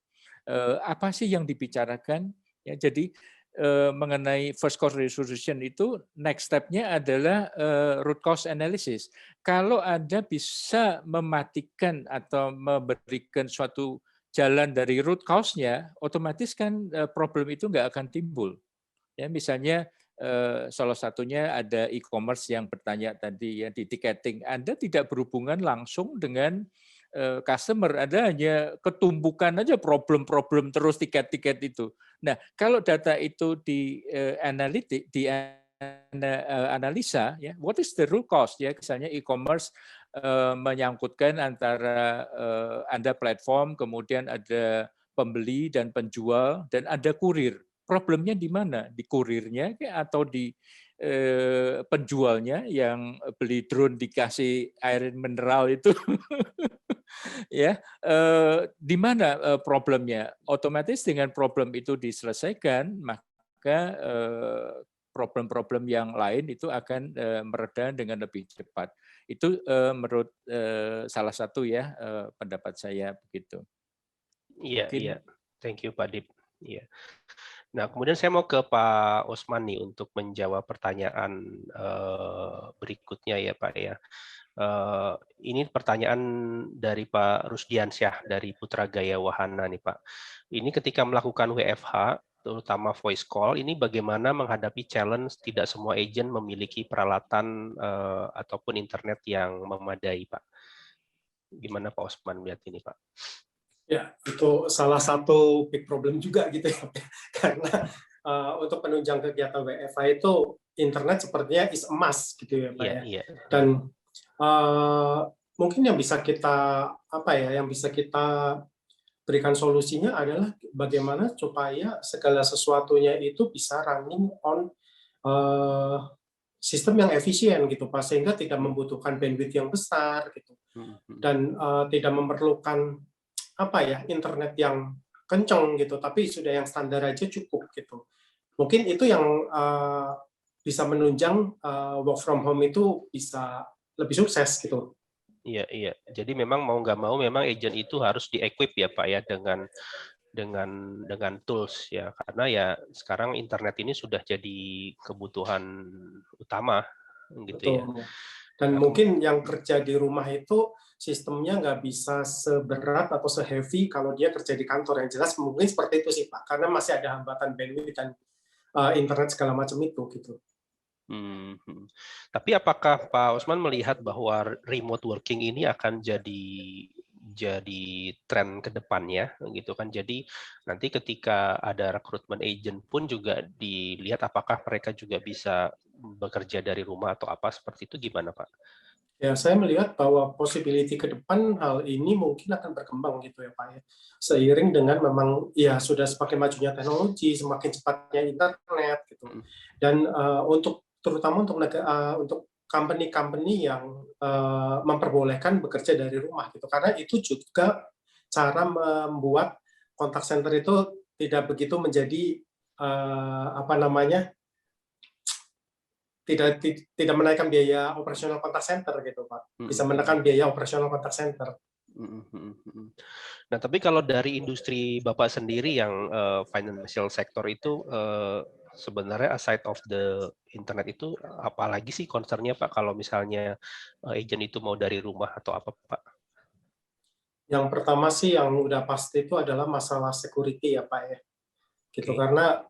Apa sih yang dibicarakan, ya, jadi mengenai first call resolution itu next step-nya adalah root cause analysis. Kalau Anda bisa mematikan atau memberikan suatu jalan dari root cause-nya, otomatis kan problem itu nggak akan timbul. Ya, misalnya salah satunya ada e-commerce yang bertanya tadi, ya, di ticketing, Anda tidak berhubungan langsung dengan customer, ada hanya ketumbukan aja problem-problem terus tiket-tiket itu. Nah, kalau data itu di analisa, ya, what is the root cause, ya, misalnya e-commerce menyangkutkan antara Anda platform, kemudian ada pembeli dan penjual, dan ada kurir. Problemnya di mana? Di kurirnya atau di penjualnya yang beli drone dikasih air mineral itu? Ya, di mana problemnya? Otomatis dengan problem itu diselesaikan, maka problem-problem yang lain itu akan mereda dengan lebih cepat. Itu menurut salah satu, ya, pendapat saya begitu. Iya. Thank you Pak Dip. Iya. Nah, kemudian saya mau ke Pak Osman nih untuk menjawab pertanyaan berikutnya ya Pak ya. Ini pertanyaan dari Pak Rusdiansyah dari Putra Gaya Wahana nih Pak. Ini ketika melakukan WFH, terutama voice call, ini bagaimana menghadapi challenge tidak semua agent memiliki peralatan ataupun internet yang memadai Pak. Gimana Pak Osman melihat ini Pak? Ya, itu salah satu big problem juga gitu ya, karena untuk penunjang kegiatan WFH itu internet sepertinya is a must gitu ya Pak ya. Iya. Dan mungkin yang bisa kita berikan solusinya adalah bagaimana supaya segala sesuatunya itu bisa running on sistem yang efisien gitu Pak, sehingga tidak membutuhkan bandwidth yang besar gitu, dan tidak memerlukan internet yang kencang gitu, tapi sudah yang standar aja cukup gitu. Mungkin itu yang bisa menunjang work from home itu bisa lebih sukses gitu. Iya. Jadi memang mau nggak mau memang agent itu harus di-equip ya Pak ya dengan tools ya, karena ya sekarang internet ini sudah jadi kebutuhan utama gitu ya. Betul. Dan mungkin yang kerja di rumah itu sistemnya nggak bisa seberat atau se-heavy kalau dia kerja di kantor. Yang jelas mungkin seperti itu sih Pak, karena masih ada hambatan bandwidth dan internet segala macam itu gitu. Tapi apakah Pak Osman melihat bahwa remote working ini akan jadi tren ke depannya gitu kan? Jadi nanti ketika ada rekrutmen agent pun juga dilihat apakah mereka juga bisa bekerja dari rumah atau apa seperti itu, gimana Pak? Ya, saya melihat bahwa possibility ke depan hal ini mungkin akan berkembang gitu ya Pak ya. Seiring dengan memang ya sudah semakin majunya teknologi, semakin cepatnya internet gitu. Dan terutama untuk company-company yang memperbolehkan bekerja dari rumah gitu. Karena itu juga cara membuat contact center itu tidak begitu menjadi tidak menaikkan biaya operasional contact center gitu Pak. Bisa menekan biaya operasional contact center. Nah, tapi kalau dari industri Bapak sendiri yang financial sector itu sebenarnya aside of the internet itu apalagi sih concern-nya Pak kalau misalnya agent itu mau dari rumah atau apa Pak? Yang pertama sih yang udah pasti itu adalah masalah security ya Pak ya. Gitu karena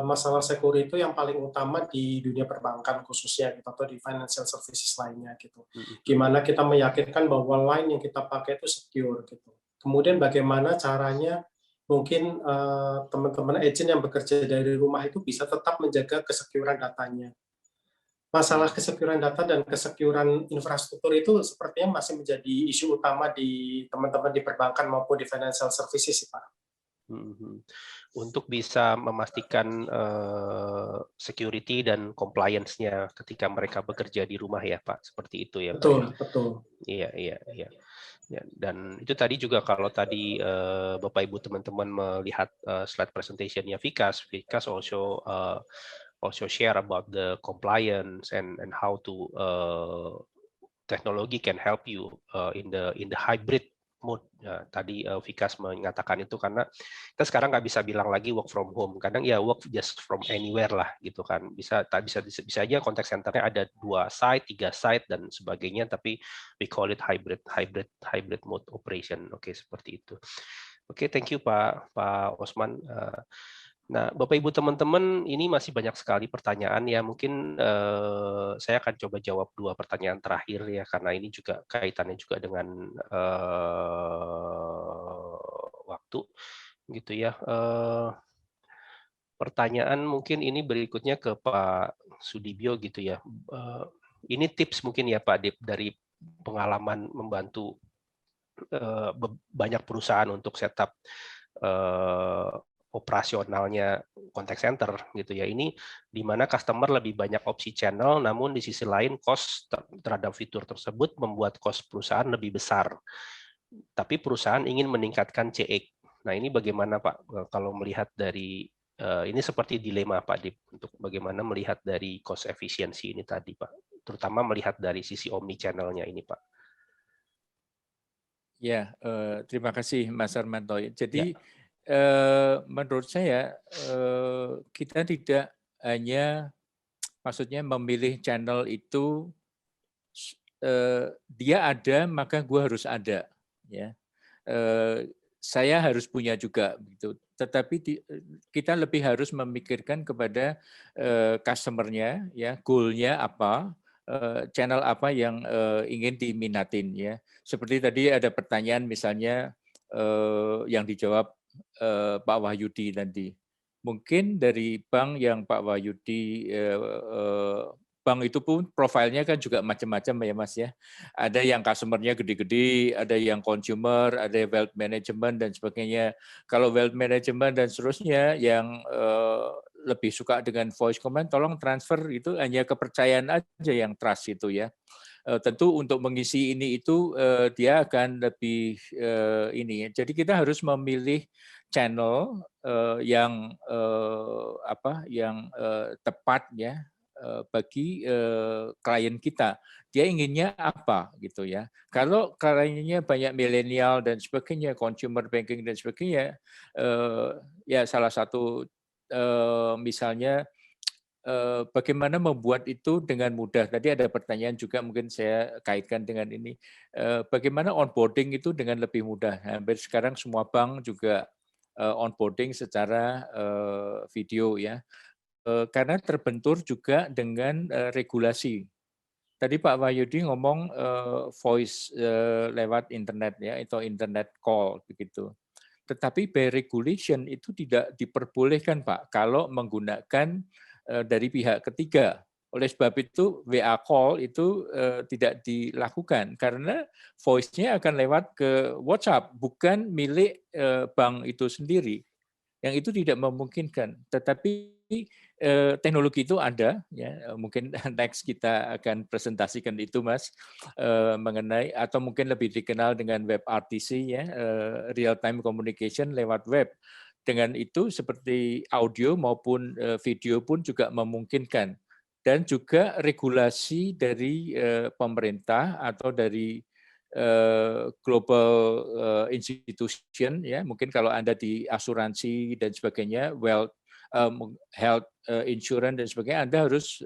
masalah security itu yang paling utama di dunia perbankan khususnya gitu, atau di financial services lainnya gitu. Gimana kita meyakinkan bahwa line yang kita pakai itu secure gitu. Kemudian bagaimana caranya mungkin teman-teman agent yang bekerja dari rumah itu bisa tetap menjaga kesecurean datanya. Masalah kesecurean data dan kesecurean infrastruktur itu sepertinya masih menjadi isu utama di teman-teman di perbankan maupun di financial services, Pak. Untuk bisa memastikan security dan compliance-nya ketika mereka bekerja di rumah ya Pak, seperti itu ya Pak. Betul, betul. Iya. Ya, dan itu tadi juga kalau tadi Bapak Ibu teman-teman melihat slide presentation-nya Vikas also share about the compliance and how to technology can help you in the hybrid mode. Ya, tadi Vikas mengatakan itu karena kita sekarang nggak bisa bilang lagi work from home. Kadang ya work just from anywhere lah gitu kan. Bisa aja contact center-nya ada 2 site, 3 site dan sebagainya, tapi we call it hybrid mode operation. Oke, seperti itu. Oke, thank you Pak Osman. Nah, Bapak Ibu teman-teman, ini masih banyak sekali pertanyaan ya. Mungkin saya akan coba jawab 2 pertanyaan terakhir ya, karena ini juga kaitannya juga dengan waktu, gitu ya. Pertanyaan mungkin ini berikutnya ke Pak Sudibyo gitu ya. Ini tips mungkin ya Pak dari pengalaman membantu banyak perusahaan untuk setup operasionalnya contact center gitu ya. Ini di mana customer lebih banyak opsi channel, namun di sisi lain cost terhadap fitur tersebut membuat cost perusahaan lebih besar. Tapi perusahaan ingin meningkatkan CX. Nah, ini bagaimana Pak kalau melihat dari ini seperti dilema Pak untuk bagaimana melihat dari cost efisiensi ini tadi Pak, terutama melihat dari sisi omni channel-nya ini Pak. Ya, terima kasih Mas Armanto. Jadi menurut saya kita tidak hanya maksudnya memilih channel itu dia ada maka gue harus ada ya. Saya harus punya juga gitu. Tetapi kita lebih harus memikirkan kepada customer-nya ya, goal-nya apa, channel apa yang ingin diminatin ya. Seperti tadi ada pertanyaan misalnya yang dijawab Pak Wahyudi tadi. Mungkin dari bank yang Pak Wahyudi bank itu pun profilnya kan juga macam-macam ya Mas ya. Ada yang customer-nya gede-gede, ada yang consumer, ada wealth management dan sebagainya. Kalau wealth management dan seterusnya yang lebih suka dengan voice command, tolong transfer itu hanya kepercayaan aja yang trust itu ya. Tentu untuk mengisi ini itu dia akan lebih ini ya. Jadi kita harus memilih channel yang tepat ya bagi klien kita. Dia inginnya apa gitu ya. Kalau kliennya banyak milenial dan sebagainya, consumer banking dan sebagainya, ya salah satu misalnya bagaimana membuat itu dengan mudah. Tadi ada pertanyaan juga mungkin saya kaitkan dengan ini. Bagaimana onboarding itu dengan lebih mudah. Hampir sekarang semua bank juga onboarding secara video ya. Karena terbentur juga dengan regulasi. Tadi Pak Wahyudi ngomong voice lewat internet ya, atau internet call begitu. Tetapi by regulation itu tidak diperbolehkan Pak kalau menggunakan dari pihak ketiga. Oleh sebab itu WA call itu tidak dilakukan karena voice-nya akan lewat ke WhatsApp, bukan milik bank itu sendiri. Yang itu tidak memungkinkan. Tetapi teknologi itu ada, ya mungkin next kita akan presentasikan itu Mas, mengenai atau mungkin lebih dikenal dengan web RTC ya, real time communication lewat web. Dengan itu seperti audio maupun video pun juga memungkinkan, dan juga regulasi dari pemerintah atau dari global institution ya, mungkin kalau Anda di asuransi dan sebagainya, health insurance dan sebagainya, Anda harus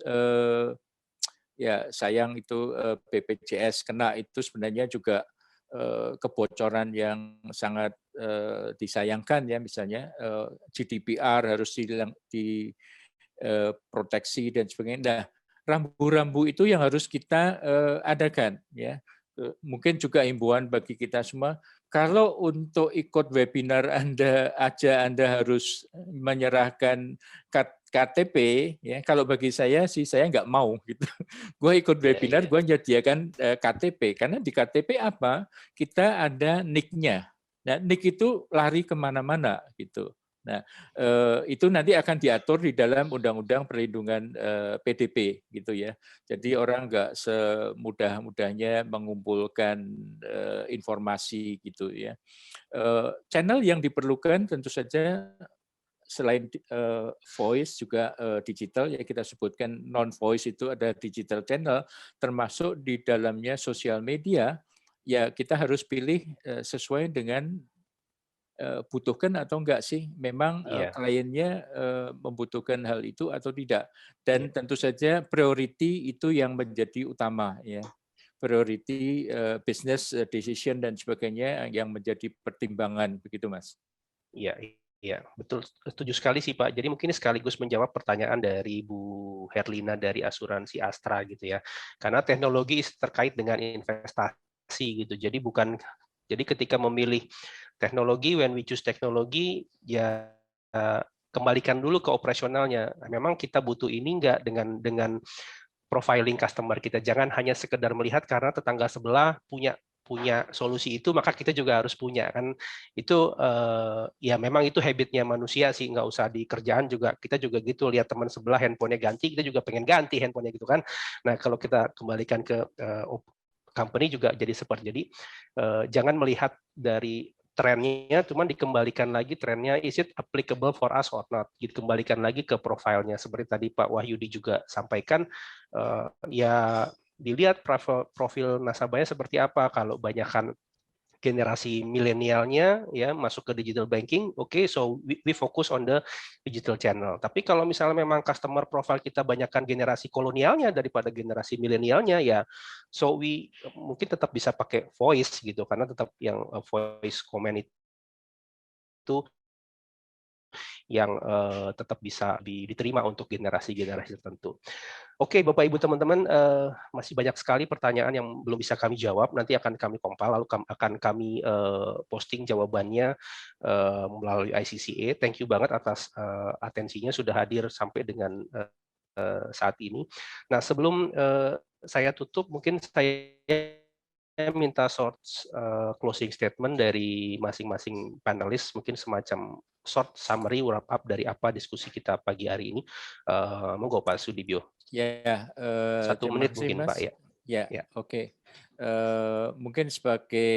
ya sayang itu BPJS kena, itu sebenarnya juga kebocoran yang sangat disayangkan ya, misalnya GDPR harus diproteksi dan sebagainya. Nah, rambu-rambu itu yang harus kita adakan ya. Mungkin juga himbauan bagi kita semua, kalau untuk ikut webinar Anda harus menyerahkan KTP ya. Kalau bagi saya sih saya nggak mau gitu. Gue ikut webinar, gue menyediakan KTP karena di KTP apa? Kita ada nick-nya. Nah, nick itu lari kemana-mana gitu. Nah, itu nanti akan diatur di dalam Undang-Undang Perlindungan PDP gitu ya. Jadi orang nggak semudah-mudahnya mengumpulkan informasi gitu ya. Channel yang diperlukan tentu saja selain voice juga digital ya, kita sebutkan non voice itu ada digital channel, termasuk di dalamnya sosial media. Ya kita harus pilih sesuai dengan butuhkan atau enggak sih, memang kliennya membutuhkan hal itu atau tidak. Dan tentu saja priority itu yang menjadi utama ya. Priority business decision dan sebagainya yang menjadi pertimbangan begitu Mas. Iya, iya, betul, setuju sekali sih Pak. Jadi mungkin sekaligus menjawab pertanyaan dari Bu Herlina dari asuransi Astra gitu ya. Karena teknologi terkait dengan investasi gitu. Jadi ketika memilih teknologi, when we choose teknologi, ya kembalikan dulu ke operasionalnya. Memang kita butuh ini enggak dengan profiling customer kita. Jangan hanya sekedar melihat karena tetangga sebelah punya solusi itu, maka kita juga harus punya kan. Itu ya memang itu habitnya manusia sih, nggak usah di kerjaan juga, kita juga gitu, lihat teman sebelah handphonenya ganti, kita juga pengen ganti handphonenya gitu kan. Nah kalau kita kembalikan ke company juga jadi seperti, jadi jangan melihat dari trennya, cuman dikembalikan lagi trennya, is it applicable for us or not, dikembalikan lagi ke profilnya, seperti tadi Pak Wahyudi juga sampaikan, ya dilihat profil nasabahnya seperti apa. Kalau banyakkan generasi milenialnya ya masuk ke digital banking, oke, so we focus on the digital channel. Tapi kalau misalnya memang customer profile kita banyakkan generasi kolonialnya daripada generasi milenialnya, ya so we mungkin tetap bisa pakai voice gitu, karena tetap yang voice comment itu yang tetap bisa diterima untuk generasi-generasi tertentu. Oke, Bapak Ibu teman-teman, masih banyak sekali pertanyaan yang belum bisa kami jawab. Nanti akan kami compile, lalu akan kami posting jawabannya melalui ICCA. Thank you banget atas atensinya, sudah hadir sampai dengan saat ini. Nah, sebelum saya tutup, mungkin saya minta short closing statement dari masing-masing panelis, mungkin semacam short summary wrap up dari apa diskusi kita pagi hari ini. Monggo Pak Sudibyo. Ya, 1 menit mungkin Mas. Pak ya. Ya. Oke. Mungkin sebagai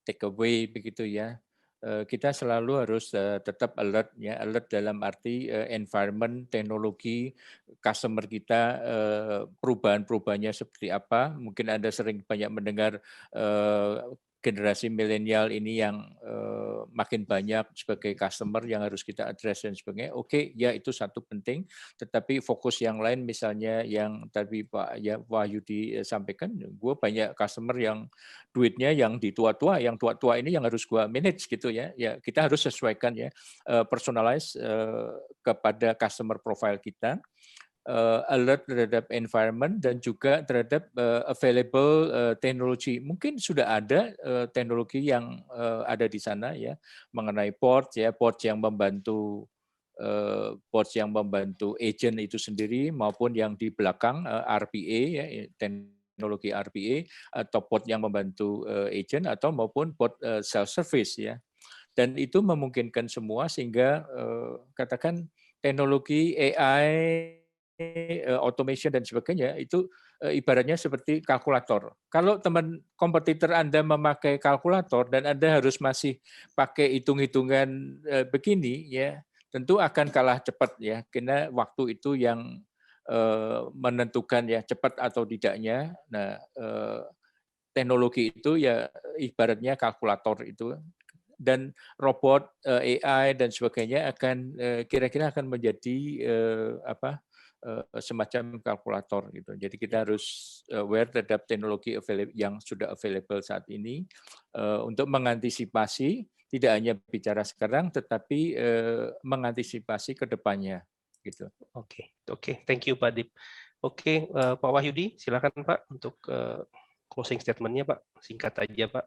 take away begitu ya. kita selalu harus tetap alert ya, alert dalam arti environment, teknologi, customer kita, perubahan-perubahannya seperti apa. Mungkin Anda sering banyak mendengar generasi milenial ini yang makin banyak sebagai customer yang harus kita address dan sebagainya. Oke, ya itu satu penting. Tetapi fokus yang lain misalnya yang tadi Pak Wahyudi sampaikan, gue banyak customer yang duitnya yang di tua-tua, yang tua-tua ini yang harus gue manage gitu ya. Ya kita harus sesuaikan ya, personalize kepada customer profile kita. Alert terhadap environment dan juga terhadap available teknologi. Mungkin sudah ada teknologi yang ada di sana ya mengenai port yang membantu agent itu sendiri maupun yang di belakang RPA ya teknologi RPA atau port yang membantu agent atau maupun port self service ya. Dan itu memungkinkan semua sehingga katakan teknologi AI, automation dan sebagainya itu ibaratnya seperti kalkulator. Kalau teman kompetitor Anda memakai kalkulator dan Anda harus masih pakai hitung-hitungan begini ya, tentu akan kalah cepat ya, karena waktu itu yang menentukan ya cepat atau tidaknya. Nah, teknologi itu ya ibaratnya kalkulator itu. Dan robot, AI dan sebagainya akan kira-kira akan menjadi semacam kalkulator gitu. Jadi kita harus aware terhadap teknologi yang sudah available saat ini untuk mengantisipasi tidak hanya bicara sekarang, tetapi mengantisipasi ke depannya gitu. Oke, thank you Pak Dip. Oke, Pak Wahyudi, silakan Pak untuk closing statement-nya Pak, singkat aja Pak.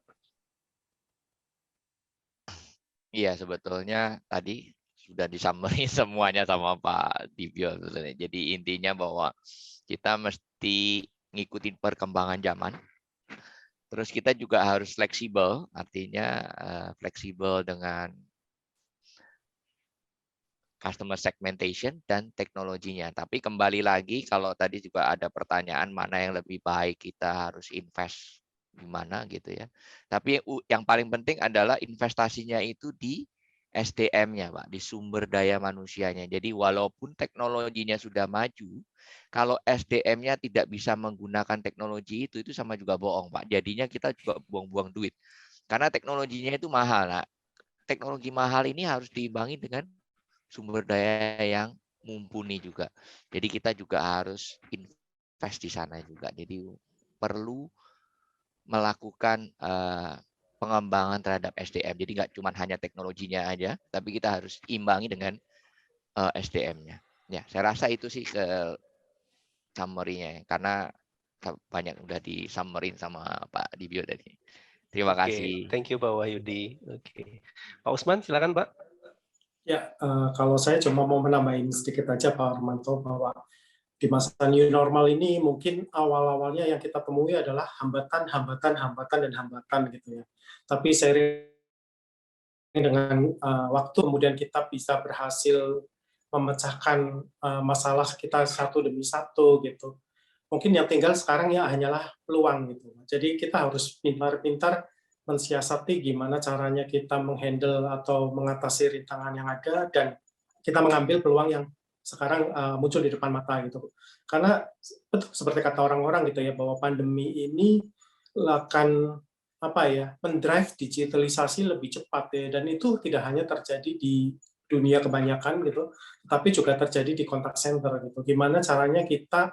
Iya, sebetulnya tadi sudah disummary semuanya sama Pak Dibyo. Jadi intinya bahwa kita mesti ngikutin perkembangan zaman. Terus kita juga harus fleksibel, artinya fleksibel dengan customer segmentation dan teknologinya. Tapi kembali lagi, kalau tadi juga ada pertanyaan mana yang lebih baik kita harus invest di mana gitu ya. Tapi yang paling penting adalah investasinya itu di SDM-nya, Pak, di sumber daya manusianya. Jadi walaupun teknologinya sudah maju, kalau SDM-nya tidak bisa menggunakan teknologi itu sama juga bohong, Pak. Jadinya kita juga buang-buang duit. Karena teknologinya itu mahal. Nah, teknologi mahal ini harus diimbangi dengan sumber daya yang mumpuni juga. Jadi kita juga harus invest di sana juga. Jadi perlu melakukan pengembangan terhadap SDM. Jadi nggak cuma hanya teknologinya aja, tapi kita harus imbangi dengan SDM-nya. Ya, saya rasa itu sih ke summary-nya, karena banyak udah di-summarin sama Pak Dibyo tadi. Terima kasih. Thank you Pak Wahyudi. Oke, Pak Usman, silakan Pak. Ya, kalau saya cuma mau menambahin sedikit aja Pak Armanto bahwa di masa new normal ini mungkin awal-awalnya yang kita temui adalah hambatan gitu ya. Tapi seiring dengan waktu kemudian kita bisa berhasil memecahkan masalah kita satu demi satu gitu. Mungkin yang tinggal sekarang ya hanyalah peluang gitu. Jadi kita harus pintar-pintar mensiasati gimana caranya kita menghandle atau mengatasi rintangan yang ada dan kita mengambil peluang yang sekarang muncul di depan mata gitu. Karena betul seperti kata orang-orang gitu ya bahwa pandemi ini akan mendrive digitalisasi lebih cepat ya, dan itu tidak hanya terjadi di dunia kebanyakan gitu, tapi juga terjadi di contact center gitu. Gimana caranya kita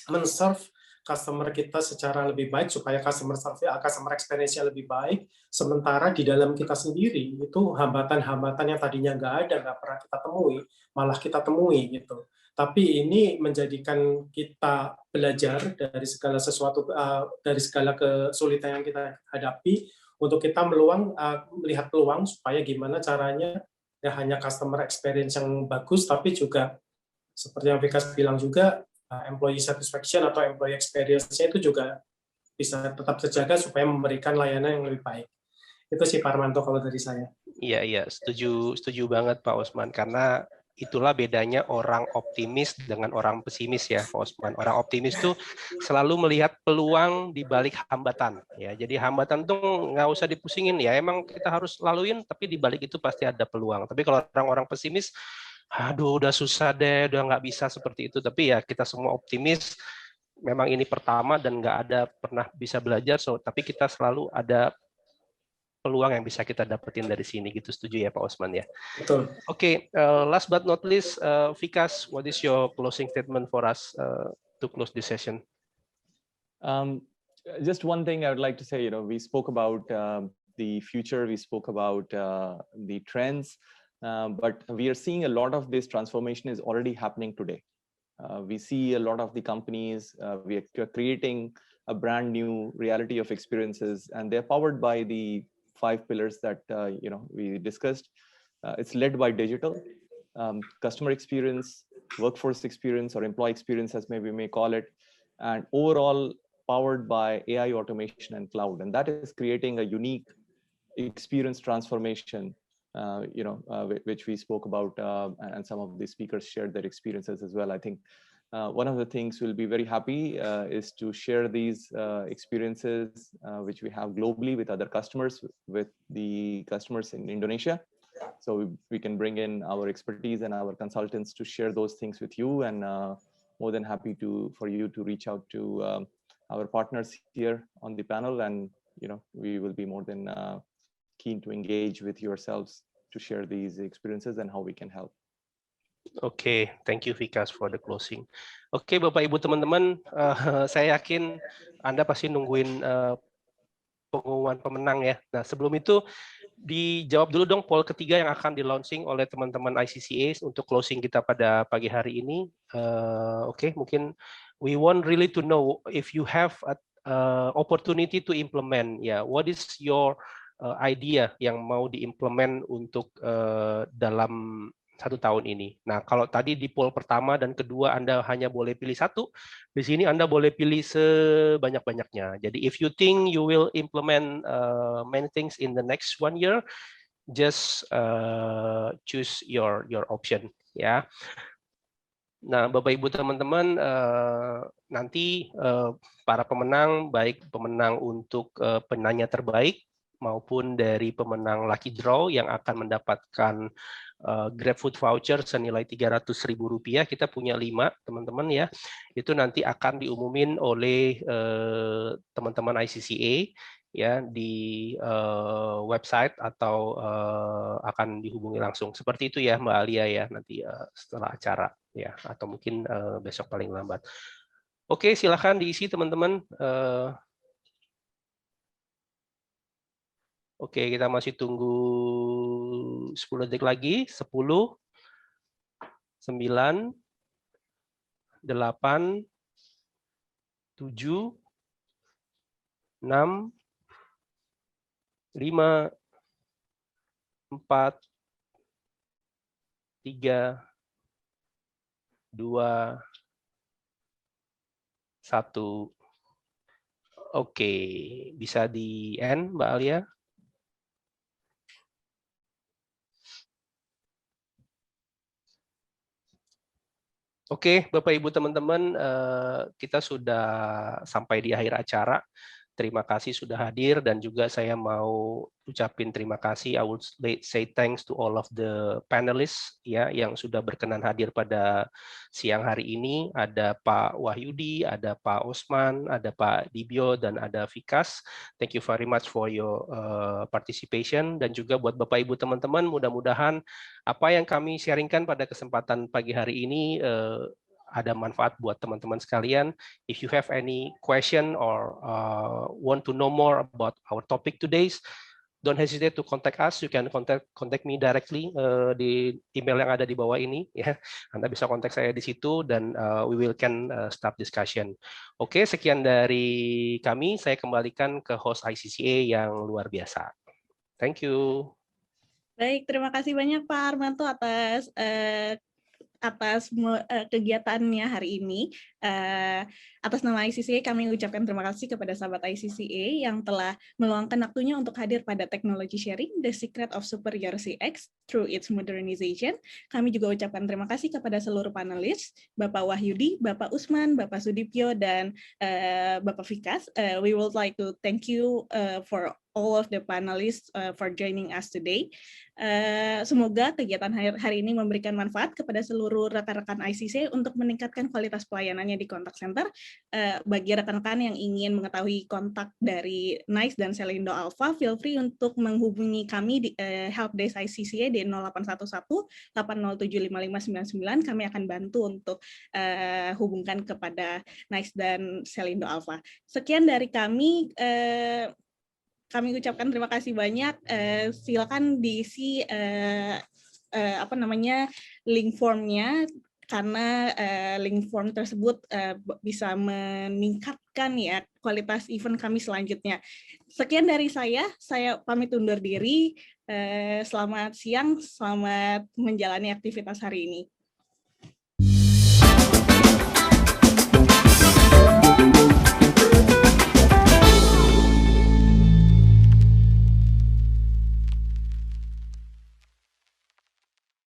men-serve customer kita secara lebih baik supaya customer experience-nya lebih baik, sementara di dalam kita sendiri itu hambatan-hambatan yang tadinya nggak pernah kita temui, malah kita temui gitu. Tapi ini menjadikan kita belajar dari segala sesuatu, dari segala kesulitan yang kita hadapi, untuk kita melihat peluang supaya gimana caranya ya hanya customer experience yang bagus, tapi juga seperti yang Vikas bilang juga, employee satisfaction atau employee experience-nya itu juga bisa tetap terjaga supaya memberikan layanan yang lebih baik. Itu sih Pak Armanto kalau dari saya. Iya, setuju banget Pak Usman, karena itulah bedanya orang optimis dengan orang pesimis ya, Pak Osman. Orang optimis tuh selalu melihat peluang di balik hambatan ya. Jadi hambatan tuh nggak usah dipusingin ya. Emang kita harus laluin, tapi di balik itu pasti ada peluang. Tapi kalau orang-orang pesimis, aduh udah susah deh, udah nggak bisa seperti itu. Tapi ya kita semua optimis. Memang ini pertama dan nggak ada pernah bisa belajar, tapi kita selalu ada peluang yang bisa kita dapetin dari sini gitu. Setuju ya Pak Osman ya? Betul. Oke, last but not least, Vikas, what is your closing statement for us to close this session? Just one thing I would like to say, we spoke about the future, we spoke about the trends, but we are seeing a lot of this transformation is already happening today. We see a lot of the companies, we are creating a brand new reality of experiences, and they're powered by the 5 pillars that we discussed. It's led by digital, customer experience, workforce experience, or employee experience, as maybe we may call it, and overall powered by AI automation and cloud. And that is creating a unique experience transformation, which we spoke about, and some of the speakers shared their experiences as well. I think one of the things we'll be very happy is to share these experiences which we have globally with other customers, with the customers in Indonesia. So we can bring in our expertise and our consultants to share those things with you, and more than happy for you to reach out to our partners here on the panel, and we will be more than keen to engage with yourselves to share these experiences and how we can help. Oke, thank you Vikas for the closing. Oke, Bapak Ibu teman-teman, saya yakin Anda pasti nungguin pengumuman pemenang ya. Nah, sebelum itu dijawab dulu dong poll ketiga yang akan di-launching oleh teman-teman ICCA untuk closing kita pada pagi hari ini. Oke, mungkin we want really to know if you have a opportunity to implement, what is your idea yang mau diimplement untuk dalam 1 tahun ini. Nah, kalau tadi di poll pertama dan kedua Anda hanya boleh pilih 1, di sini Anda boleh pilih sebanyak-banyaknya. Jadi if you think you will implement many things in the next 1 year, just choose your option ya. Nah, Bapak Ibu teman-teman, nanti para pemenang, baik pemenang untuk penanya terbaik maupun dari pemenang lucky draw yang akan mendapatkan GrabFood voucher senilai Rp300.000, kita punya 5 teman-teman ya. Itu nanti akan diumumin oleh teman-teman ICCA ya di website atau akan dihubungi langsung. Seperti itu ya Mbak Alia ya, nanti setelah acara ya, atau mungkin besok paling lambat. Oke, silakan diisi teman-teman. Oke, kita masih tunggu 10 detik lagi. 10, 9, 8, 7, 6, 5, 4, 3, 2, 1. Oke, bisa di-end Mbak Alia? Oke, Bapak Ibu teman-teman, kita sudah sampai di akhir acara. Terima kasih sudah hadir, dan juga saya mau ucapin terima kasih. I would say thanks to all of the panelists ya yang sudah berkenan hadir pada siang hari ini. Ada Pak Wahyudi, ada Pak Osman, ada Pak Dibyo, dan ada Vikas. Thank you very much for your participation, dan juga buat Bapak Ibu teman-teman, mudah-mudahan apa yang kami sharingkan pada kesempatan pagi hari ini ada manfaat buat teman-teman sekalian. If you have any question or want to know more about our topic today, don't hesitate to contact us. You can contact me directly di email yang ada di bawah ini. Ya, Anda bisa kontak saya di situ, dan we will can start discussion. Oke, sekian dari kami. Saya kembalikan ke host ICCA yang luar biasa. Thank you. Baik, terima kasih banyak Pak Armanto atas atas kegiatannya hari ini. Atas nama ICCA kami ucapkan terima kasih kepada sahabat ICCA yang telah meluangkan waktunya untuk hadir pada Technology Sharing, The Secret of Superior CX through its Modernization. Kami juga ucapkan terima kasih kepada seluruh panelis, Bapak Wahyudi, Bapak Usman, Bapak Sudipyo, dan Bapak Vikas. We would like to thank you for all of the panelists for joining us today. Semoga kegiatan hari ini memberikan manfaat kepada seluruh rekan-rekan ICC untuk meningkatkan kualitas pelayanannya di contact center. Bagi rekan-rekan yang ingin mengetahui kontak dari NICE dan Selindo Alpha, feel free untuk menghubungi kami di Helpdesk ICCA di 0811 807 5599. Kami akan bantu untuk hubungkan kepada NICE dan Selindo Alpha. Sekian dari kami. Kami ucapkan terima kasih banyak. Silakan diisi link formnya, karena link form tersebut bisa meningkatkan ya kualitas event kami selanjutnya. Sekian dari saya pamit undur diri. Selamat siang, selamat menjalani aktivitas hari ini.